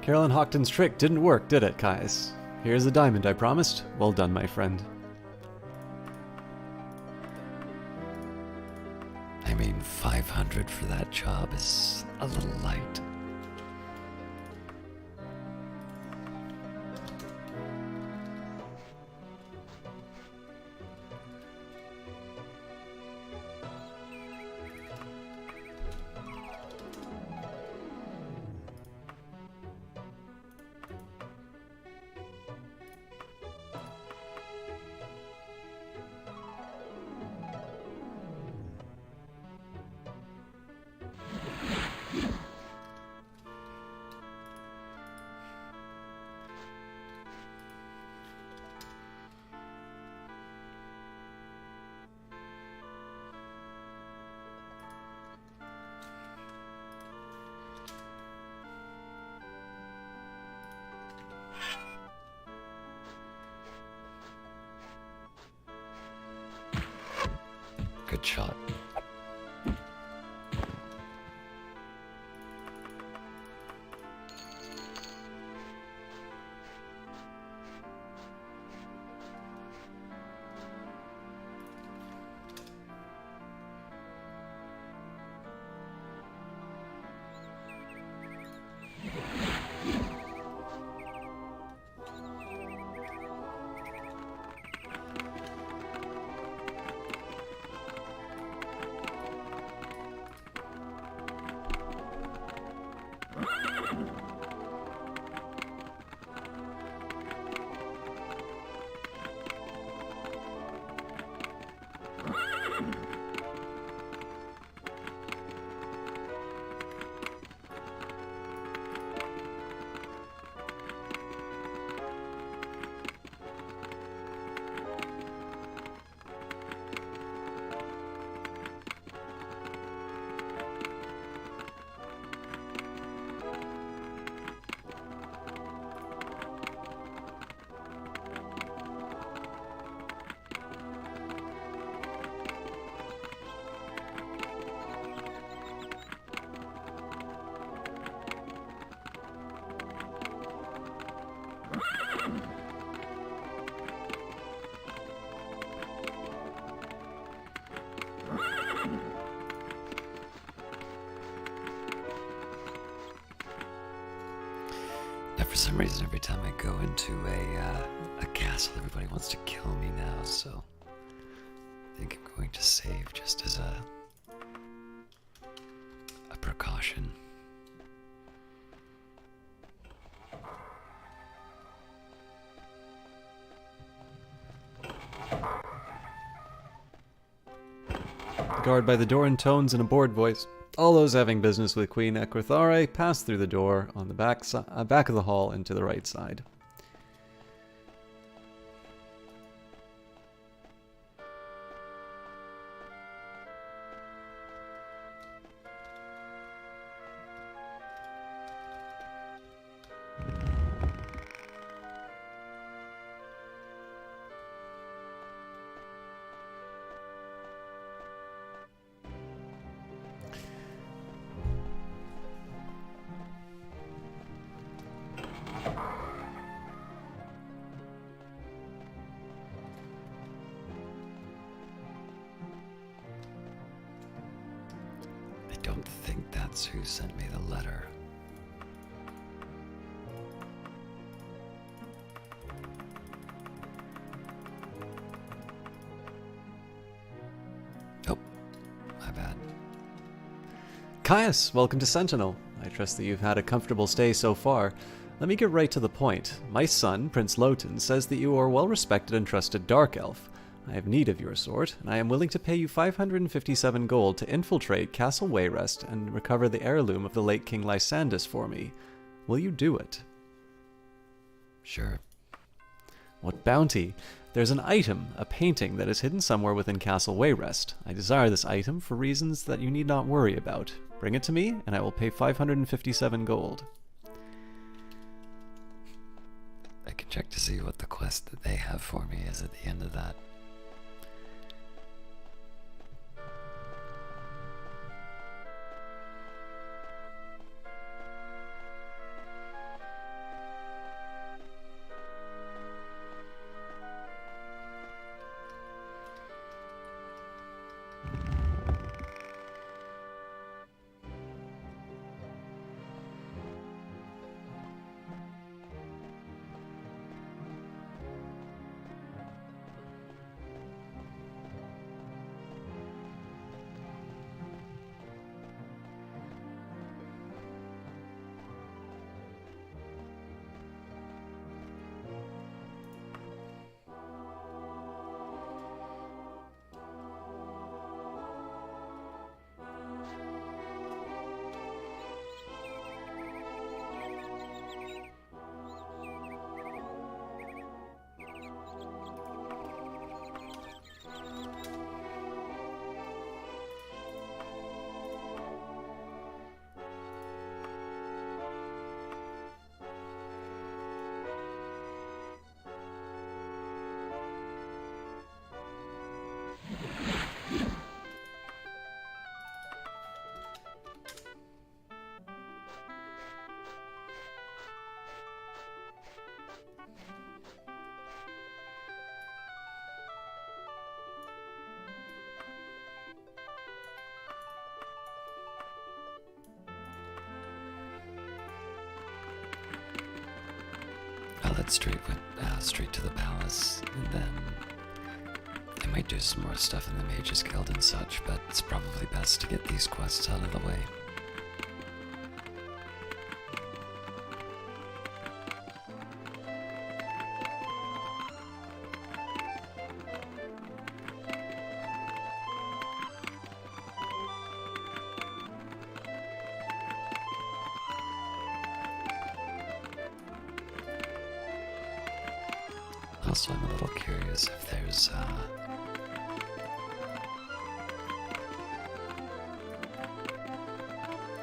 Carolyn Houghton's trick didn't work, did it, Caius? Here's the diamond I promised. Well done, my friend. I mean, 500 for that job is a little light. Good shot. For some reason, every time I go into a castle, everybody wants to kill me now, so I think I'm going to save just as a precaution. The guard by the door intones in a bored voice. All those having business with Queen Equithare pass through the door on the back of the hall and to the right side. Don't think that's who sent me the letter. Oh, my bad. Caius, welcome to Sentinel. I trust that you've had a comfortable stay so far. Let me get right to the point. My son, Prince Lotan, says that you are a well-respected and trusted Dark Elf. I have need of your sort, and I am willing to pay you 557 gold to infiltrate Castle Wayrest and recover the heirloom of the late King Lysandus for me. Will you do it? Sure. What bounty? There's an item, a painting, that is hidden somewhere within Castle Wayrest. I desire this item for reasons that you need not worry about. Bring it to me, and I will pay 557 gold. I can check to see what the quest that they have for me is at the end of that. head straight to the palace, and then I might do some more stuff in the Mages Guild and such, but it's probably best to get these quests out of the way. Also, I'm a little curious if there's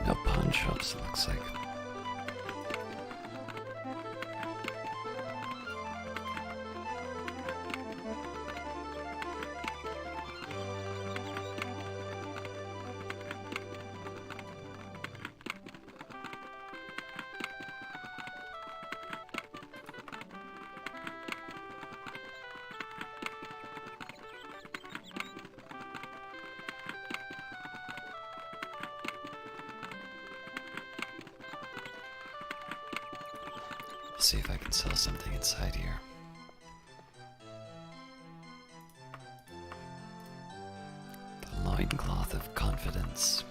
no pawn shops, it looks like. See if I can sell something inside here. The loincloth of confidence.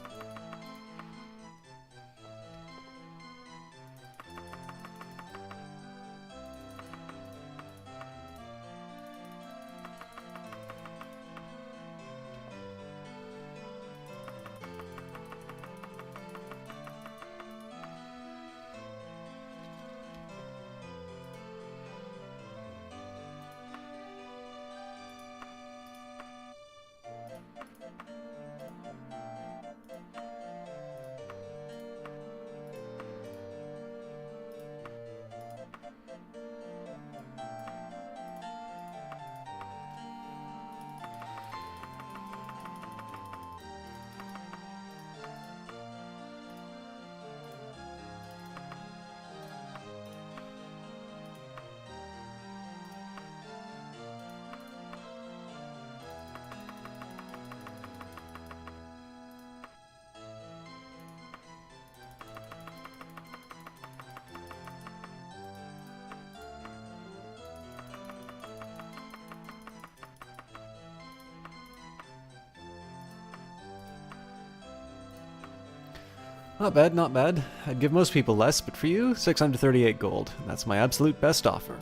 Not bad, not bad. I'd give most people less, but for you, 638 gold. That's my absolute best offer.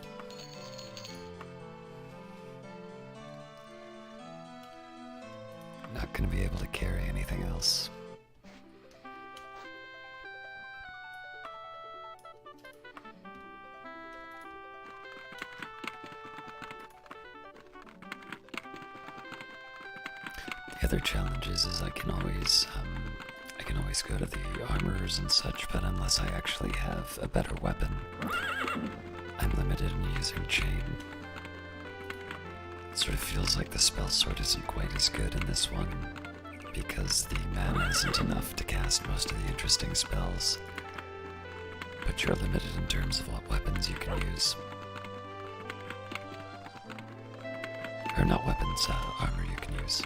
Not gonna be able to carry anything else. The other challenge is I can always go to the armorers and such, but unless I actually have a better weapon, I'm limited in using chain. It sort of feels like the spell sword isn't quite as good in this one, because the mana isn't enough to cast most of the interesting spells, but you're limited in terms of what weapons you can use. Or not weapons, armor you can use.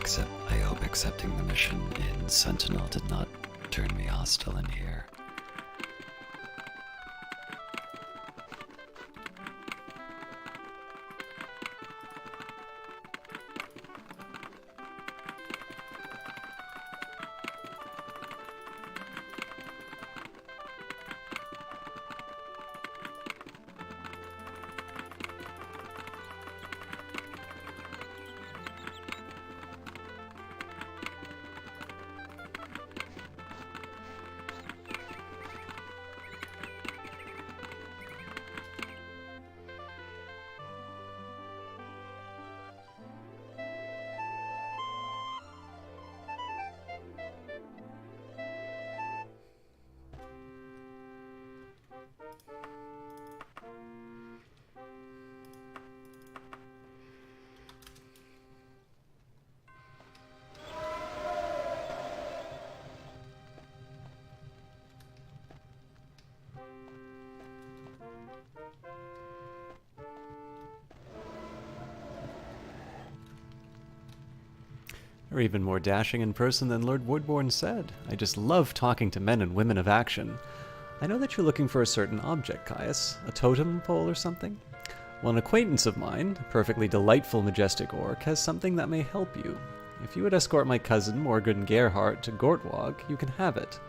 So I hope accepting the mission in Sentinel did not turn me hostile in here. Or even more dashing in person than Lord Woodbourne said. I just love talking to men and women of action. I know that you're looking for a certain object, Caius. A totem pole or something? Well, an acquaintance of mine, a perfectly delightful majestic orc, has something that may help you. If you would escort my cousin, Morgan Gerhardt, to Gortwog, you can have it.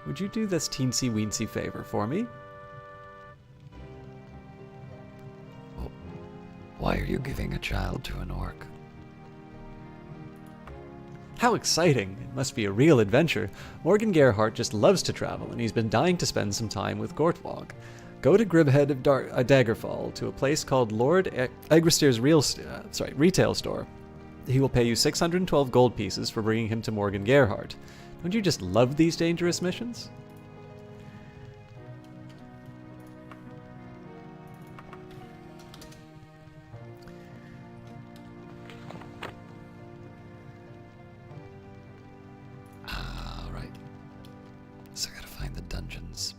Would you do this teensy-weensy favor for me? Well, why are you giving a child to an orc? How exciting! It must be a real adventure. Morgan Gerhardt just loves to travel, and he's been dying to spend some time with Gortwog. Go to Gribhead of Daggerfall to a place called Lord Egrister's retail store. He will pay you 612 gold pieces for bringing him to Morgan Gerhardt. Don't you just love these dangerous missions? Alright. So I gotta find the dungeons.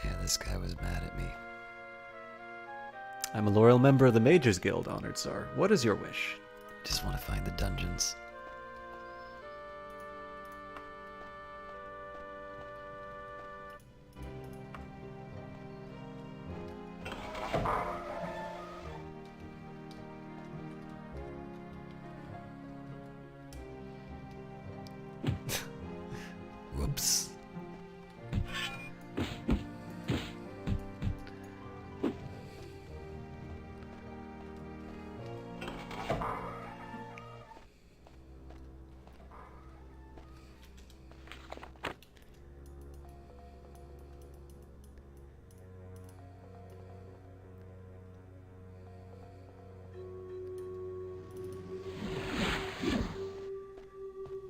Yeah, this guy was mad at me. I'm a loyal member of the Mages Guild, honored sir. What is your wish? Just want to find the dungeons. Whoops.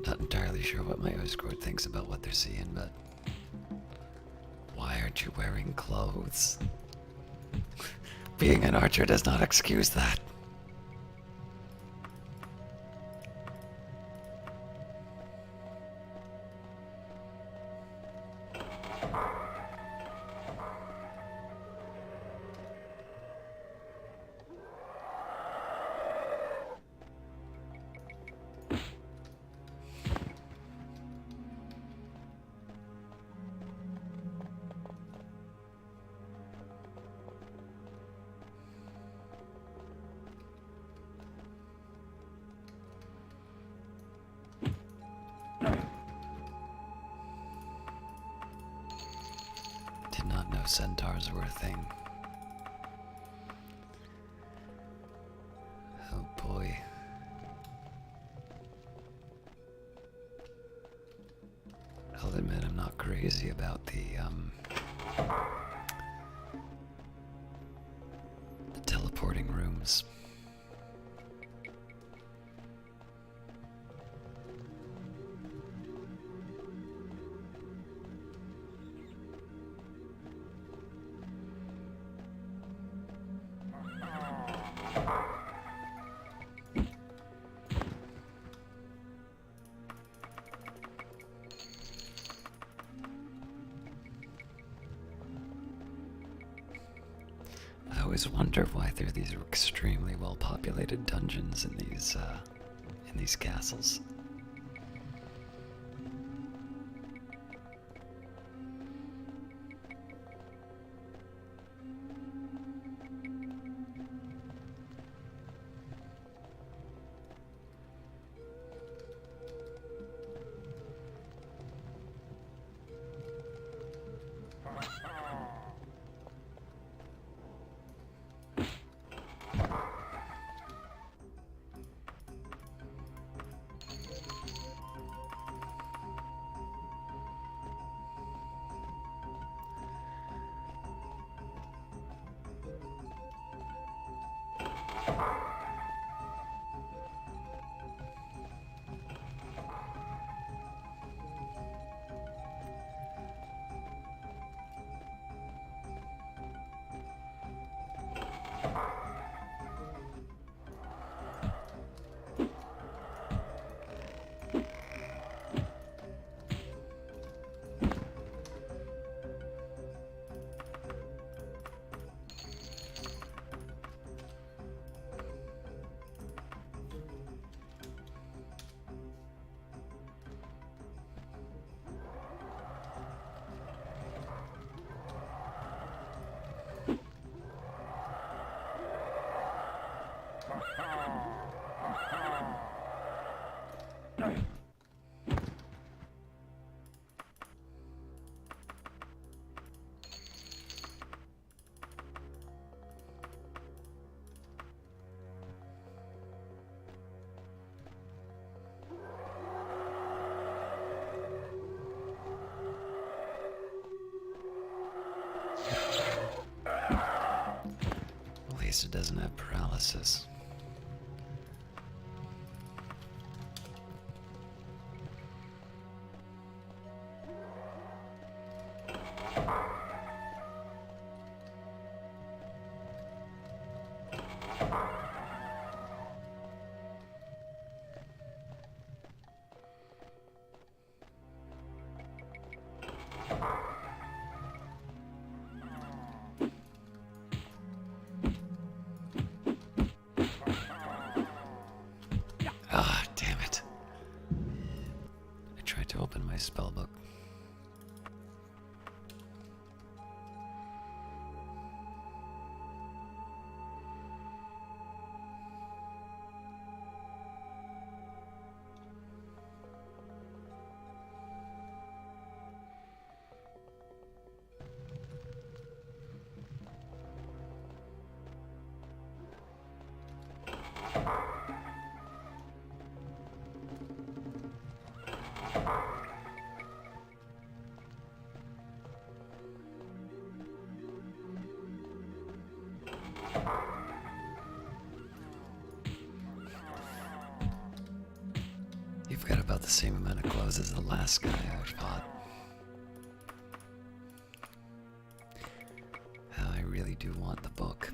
Not entirely sure what my Oscord thinks about what they're seeing, but why aren't you wearing clothes? Being an archer does not excuse that. Did not know centaurs were a thing. Oh boy. I'll admit I'm not crazy about the teleporting rooms. I always wonder why there are these extremely well-populated dungeons in these castles. At least it doesn't have paralysis. Ah, damn it. I tried to open my spellbook. You've got about the same amount of clothes as the last guy I fought. How I really do want the book.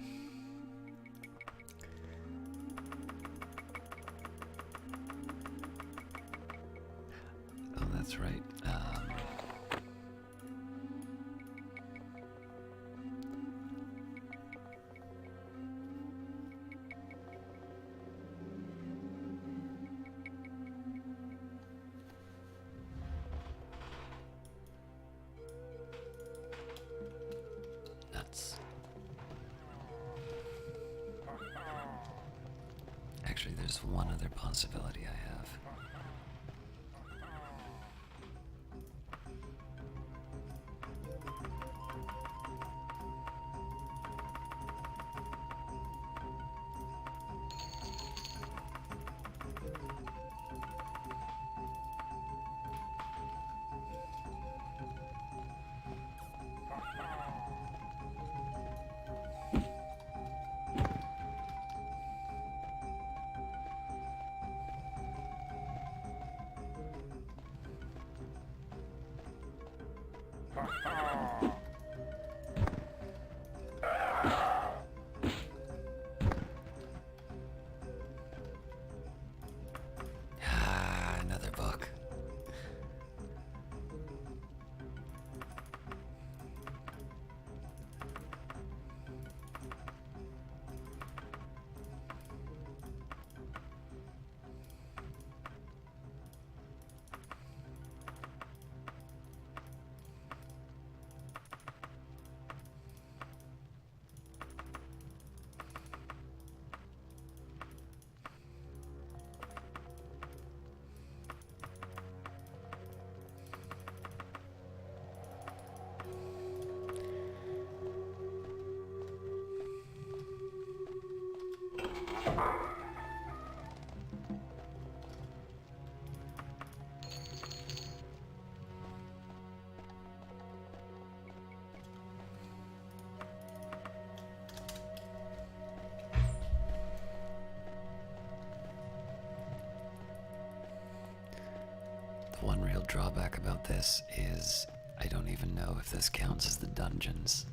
Oh, that's right. Nuts. Actually, there's one other possibility I have. Another book. one real drawback about this is I don't even know if this counts as the dungeons.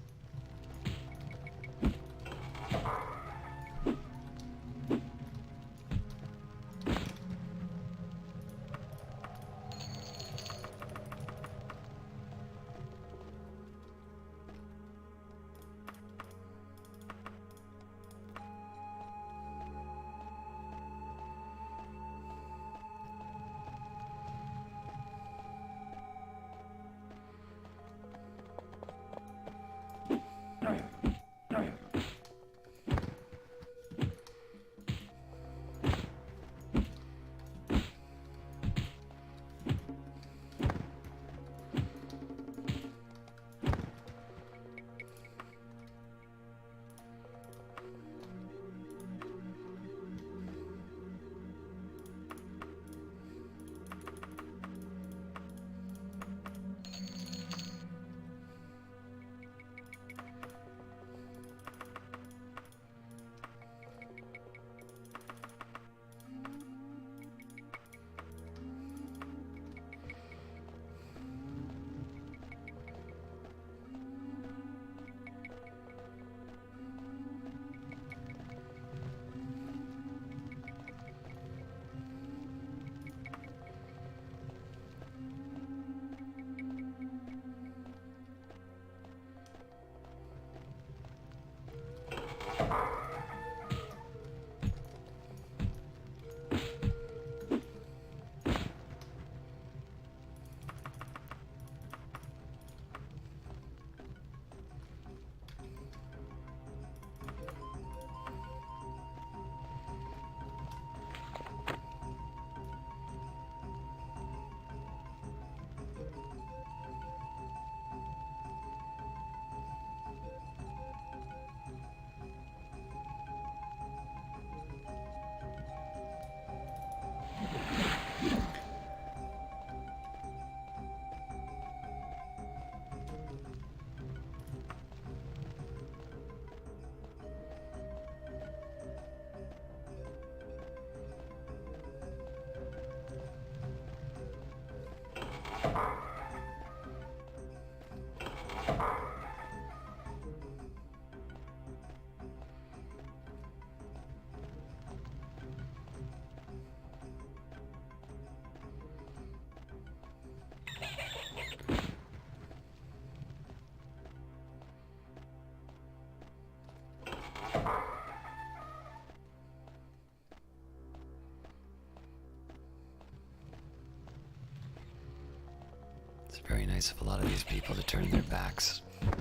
It's very nice of a lot of these people to turn their backs. Not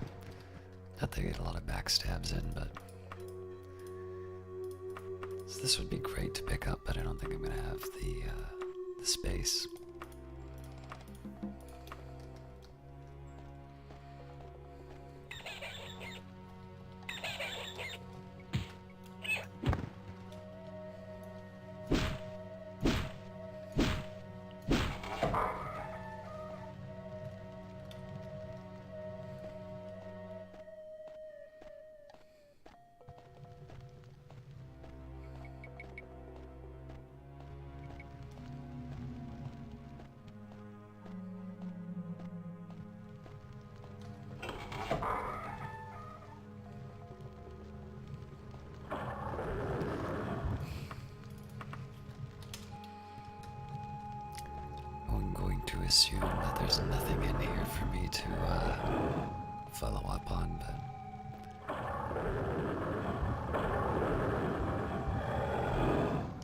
that they get a lot of backstabs in, but... So this would be great to pick up, but I don't think I'm going to have the space. To assume that there's nothing in here for me to follow up on, but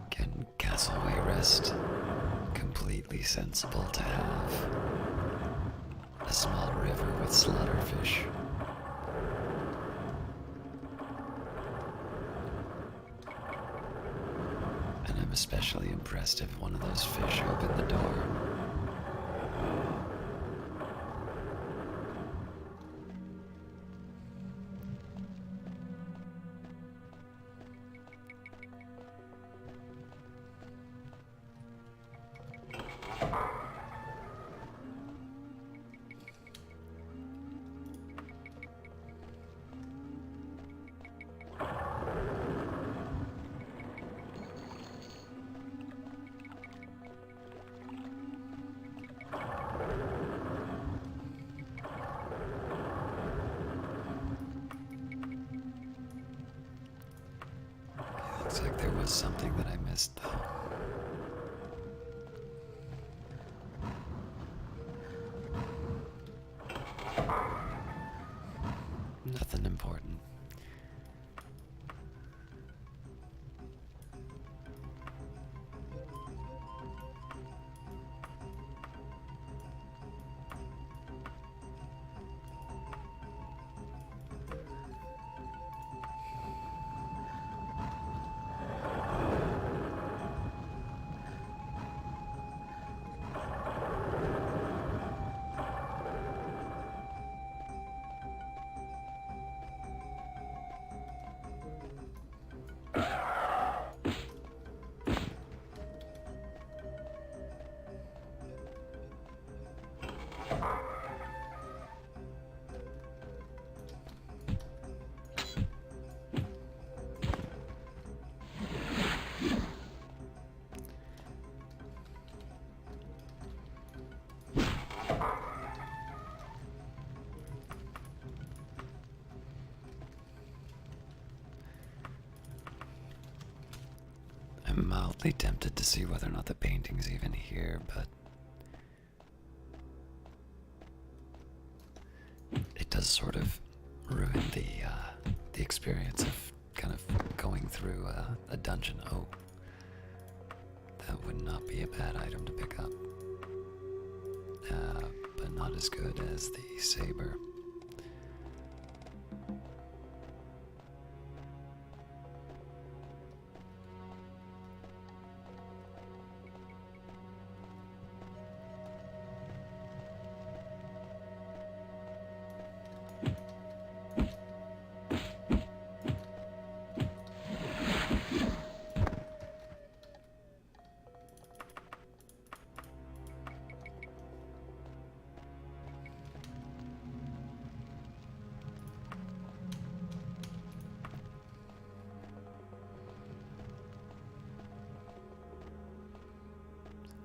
can Castle Wayrest completely sensible to have a small river with slaughterfish? And I'm especially impressed if one of those fish opened the door. Looks like there was something that I missed, though. Nothing important. I'm mildly tempted to see whether or not the painting's even here, but it does sort of ruin the experience of kind of going through a dungeon. Oh, that would not be a bad item to pick up, but not as good as the saber.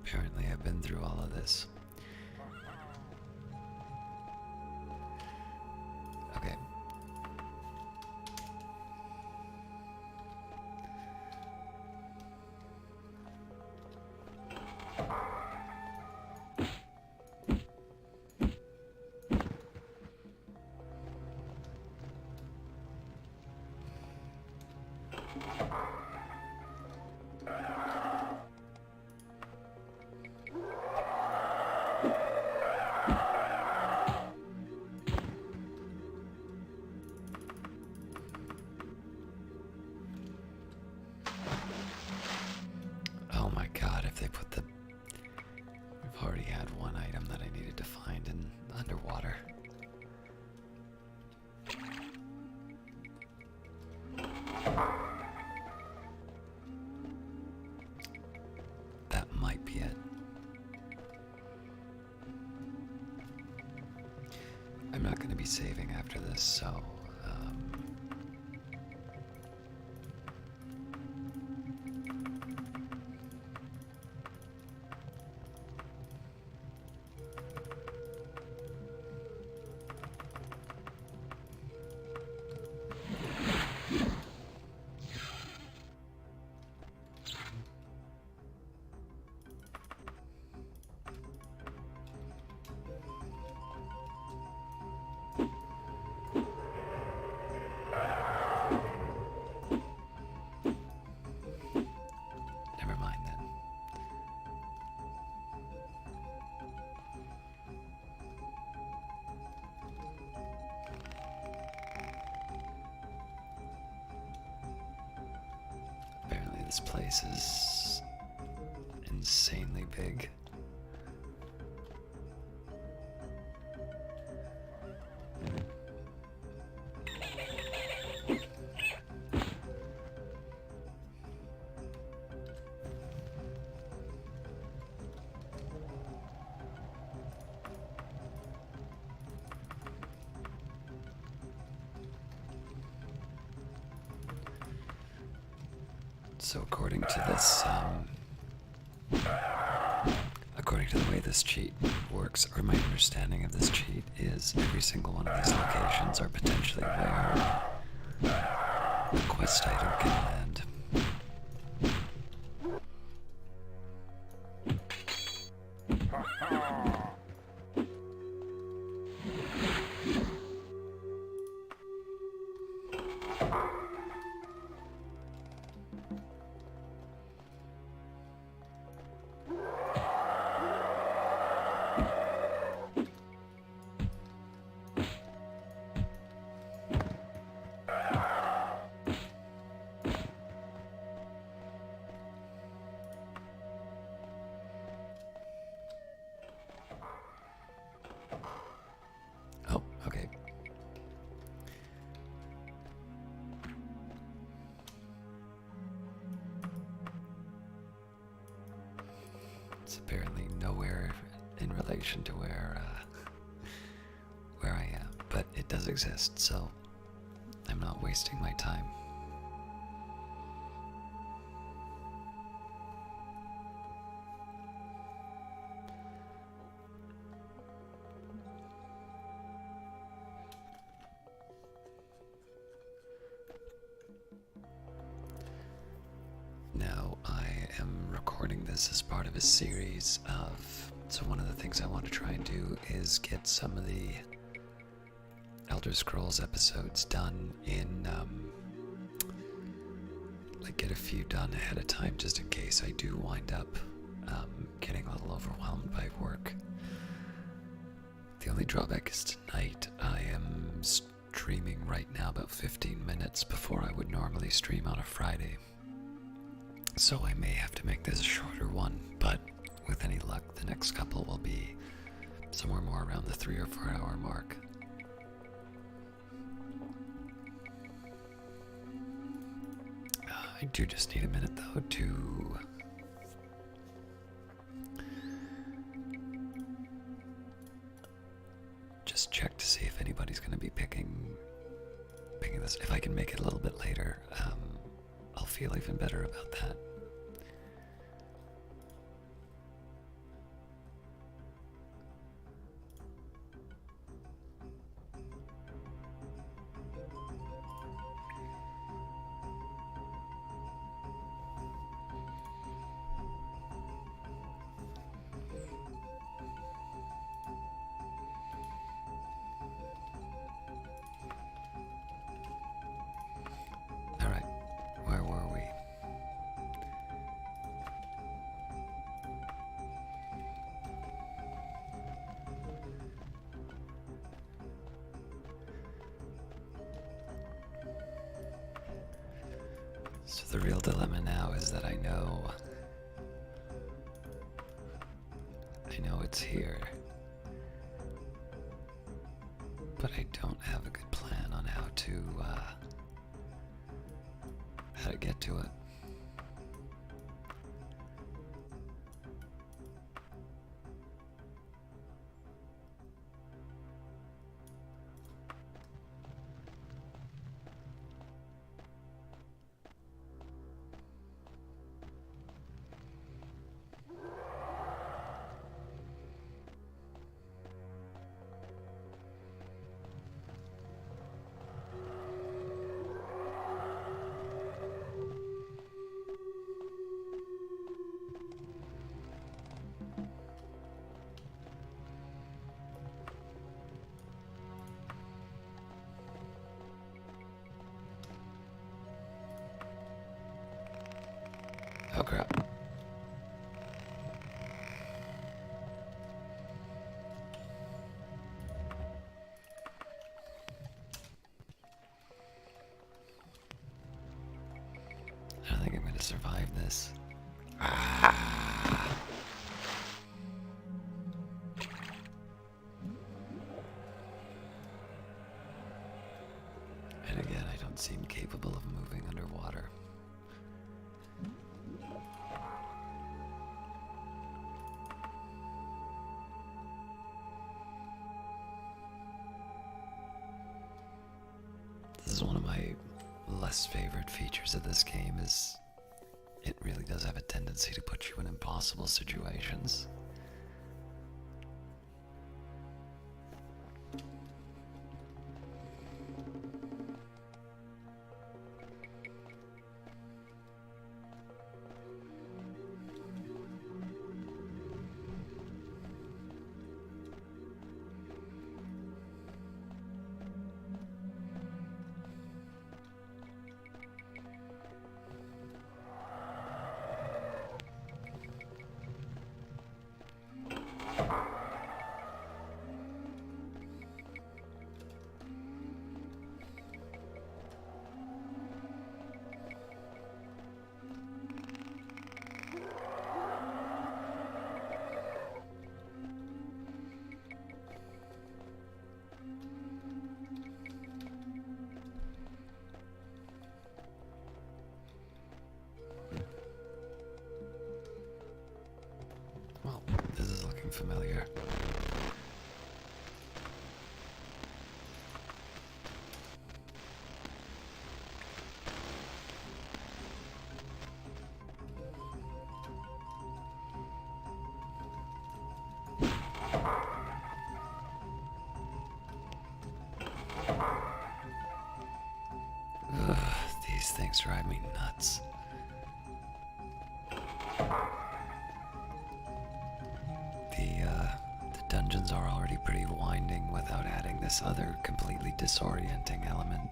Apparently I've been through all of this. Okay. Oh my god, if they put the... We've already had one item that I needed to find in underwater. That might be it. I'm not going to be saving after this, so... Never mind then. Apparently this place is insanely big. So according to this, according to the way this cheat works, or my understanding of this cheat is every single one of these locations are potentially where a quest item can land. Oh, okay. It's apparently nowhere in relation to where I am, but it does exist, so I'm not wasting my time. Now, I am recording this as part of a series of... So one of the things I want to try and do is get some of the Elder Scrolls episodes done in... like get a few done ahead of time just in case I do wind up getting a little overwhelmed by work. The only drawback is tonight I am streaming right now about 15 minutes before I would normally stream on a Friday. So I may have to make this a shorter one, but with any luck, the next couple will be somewhere more around the 3 or 4 hour mark. I do just need a minute though to just check to see if anybody's going to be picking this. If I can make it a little bit later, I'll feel even better about that. So the real dilemma now is that I know it's here, but I don't have a good plan on how to get to it. Oh crap. I don't think I'm gonna survive this. And again, I don't seem capable of moving underwater. This is one of my less favorite features of this game, is it really does have a tendency to put you in impossible situations. familiar. Ugh, these things drive me nuts. The dungeons are already pretty winding without adding this other completely disorienting element.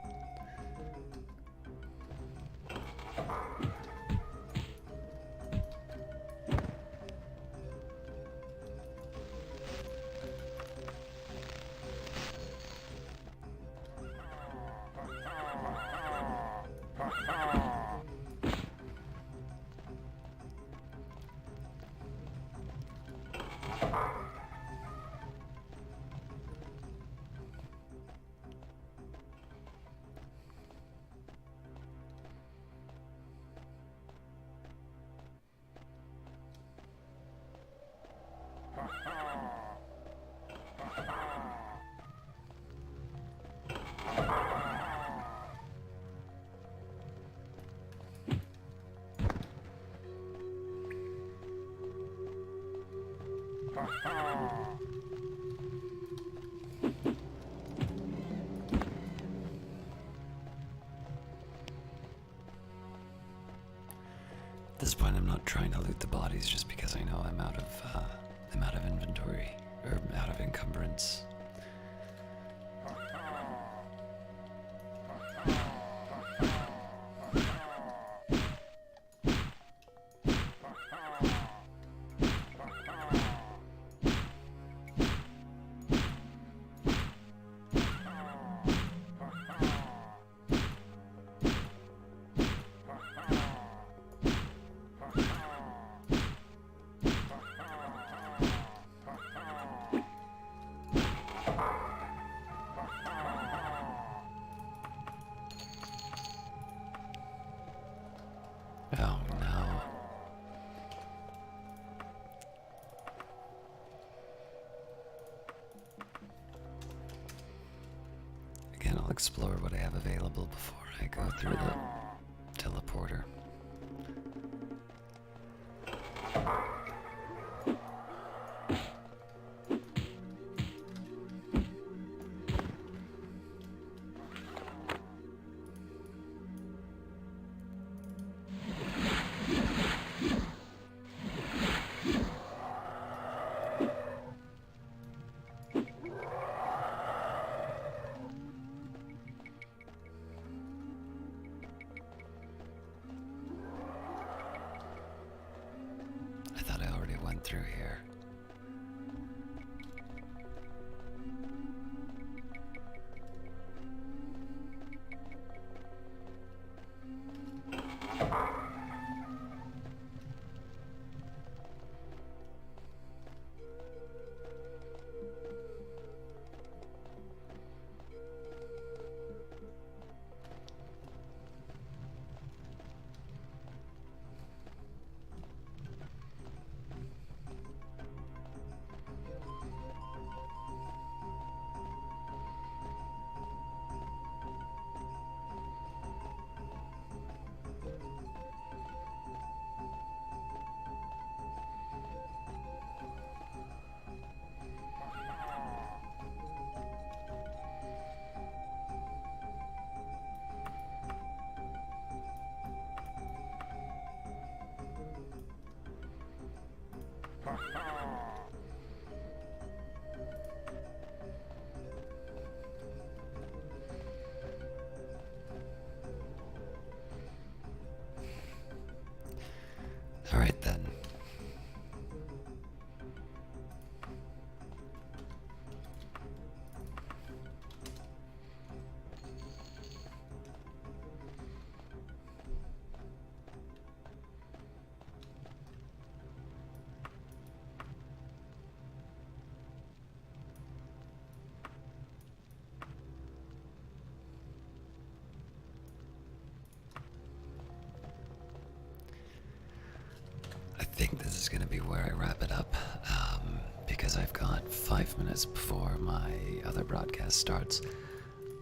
At this point, I'm not trying to loot the bodies just because I know I'm out of inventory or out of encumbrance. Oh no. Again, I'll explore what I have available before I go through the teleporter. I thought I already went through here. All right then. 5 minutes before my other broadcast starts.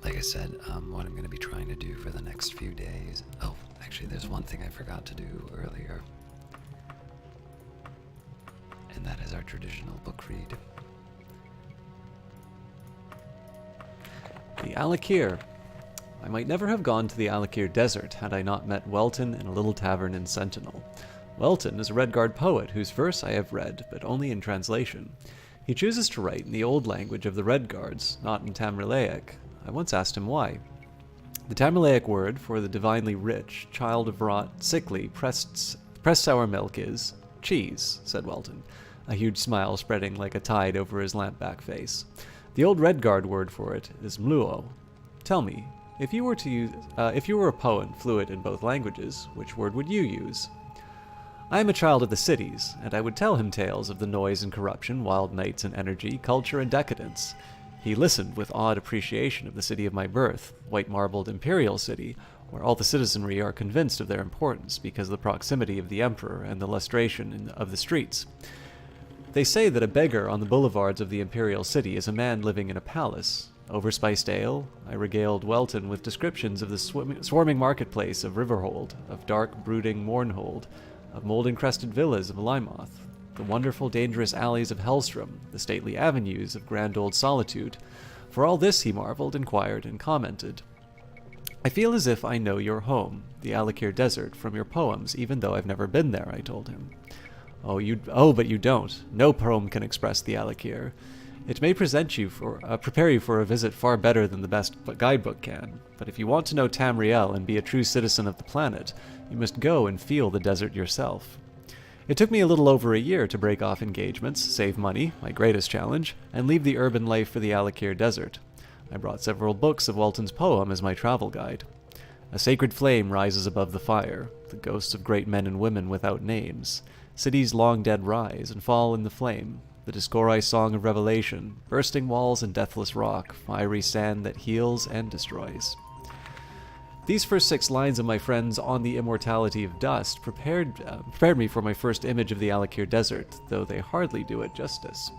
Like I said, what I'm going to be trying to do for the next few days... Oh, actually, there's one thing I forgot to do earlier. And that is our traditional book read. The Iliac. I might never have gone to the Iliac Desert had I not met Welton in a little tavern in Sentinel. Welton is a Redguard poet whose verse I have read, but only in translation. He chooses to write in the old language of the Redguards, not in Tamrielaic. I once asked him why. The Tamrielaic word for the divinely rich, child of rot, sickly, pressed sour milk is cheese, said Welton, a huge smile spreading like a tide over his lampback face. The old Redguard word for it is mluo. Tell me, if you were a poet fluent in both languages, which word would you use? I am a child of the cities, and I would tell him tales of the noise and corruption, wild nights and energy, culture and decadence. He listened with awed appreciation of the city of my birth, white-marbled imperial city, where all the citizenry are convinced of their importance because of the proximity of the emperor and the lustration of the streets. They say that a beggar on the boulevards of the imperial city is a man living in a palace. Over spiced ale, I regaled Welton with descriptions of the swarming marketplace of Riverhold, of dark, brooding Mournhold, of mold-encrusted villas of Lymoth, the wonderful, dangerous alleys of Hellstrom, the stately avenues of grand old Solitude. For all this he marveled, inquired, and commented. I feel as if I know your home, the Iliac Desert, from your poems, even though I've never been there, I told him. But you don't. No poem can express the Iliac. It may prepare you for a visit far better than the best guidebook can, but if you want to know Tamriel and be a true citizen of the planet, you must go and feel the desert yourself. It took me a little over a year to break off engagements, save money, my greatest challenge, and leave the urban life for the Iliac Desert. I brought several books of Welton's poem as my travel guide. A sacred flame rises above the fire, the ghosts of great men and women without names. Cities long dead rise and fall in the flame. The Discorai song of revelation, bursting walls and deathless rock, fiery sand that heals and destroys. These first 6 lines of my friends on the immortality of dust prepared me for my first image of the Iliac Desert, though they hardly do it justice.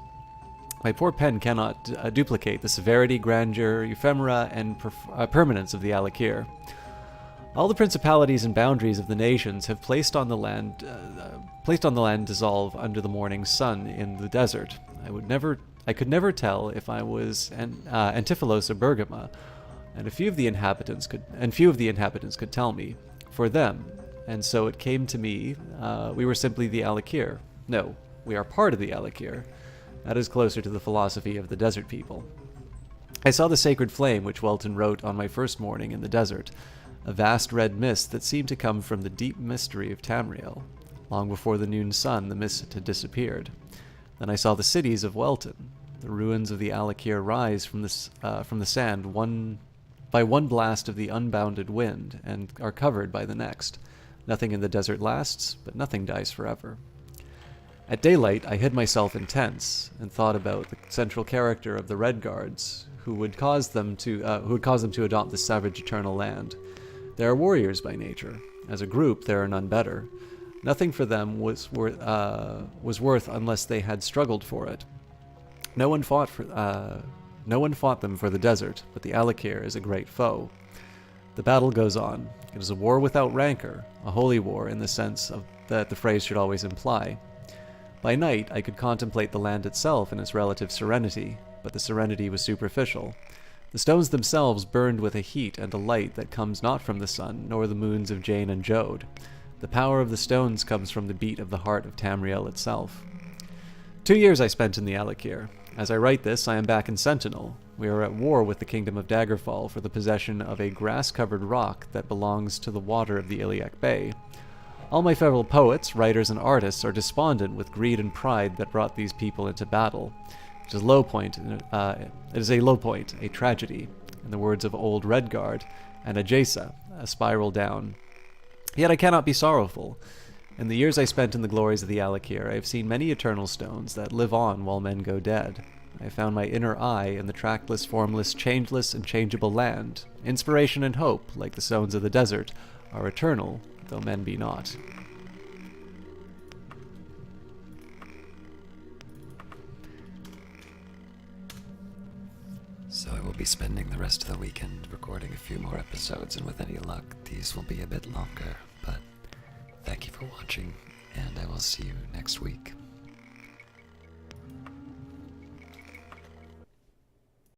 My poor pen cannot duplicate the severity, grandeur, ephemera, and permanence of the Iliac. All the principalities and boundaries of the nations have placed on the land dissolve under the morning sun in the desert. I could never tell if I was Antiphilos or Bergama, and few of the inhabitants could tell me. For them, and so it came to me, we were simply the Iliac. No, we are part of the Iliac. That is closer to the philosophy of the desert people. I saw the sacred flame which Welton wrote on my first morning in the desert, a vast red mist that seemed to come from the deep mystery of Tamriel. Long before the noon sun, the mist had disappeared. Then I saw the cities of Welton. The ruins of the Iliac rise from the sand by one blast of the unbounded wind, and are covered by the next. Nothing in the desert lasts, but nothing dies forever. At daylight, I hid myself in tents, and thought about the central character of the Redguards, who would cause them to adopt the savage eternal land. They are warriors by nature. As a group, there are none better. Nothing for them was worth unless they had struggled for it. No one fought them for the desert, but the Iliac is a great foe. The battle goes on. It is a war without rancor, a holy war in the sense that the phrase should always imply. By night, I could contemplate the land itself in its relative serenity, but the serenity was superficial. The stones themselves burned with a heat and a light that comes not from the sun, nor the moons of Jane and Jode. The power of the stones comes from the beat of the heart of Tamriel itself. 2 years I spent in the Iliac. As I write this, I am back in Sentinel. We are at war with the kingdom of Daggerfall for the possession of a grass-covered rock that belongs to the water of the Iliac Bay. All my fellow poets, writers, and artists are despondent with greed and pride that brought these people into battle. It is a low point, a tragedy, in the words of old Redguard, and a Jesa, a spiral down. Yet I cannot be sorrowful. In the years I spent in the glories of the Iliac, I have seen many eternal stones that live on while men go dead. I have found my inner eye in the trackless, formless, changeless, and changeable land. Inspiration and hope, like the stones of the desert, are eternal, though men be not. will be spending the rest of the weekend recording a few more episodes, and with any luck, these will be a bit longer. But thank you for watching, and I will see you next week.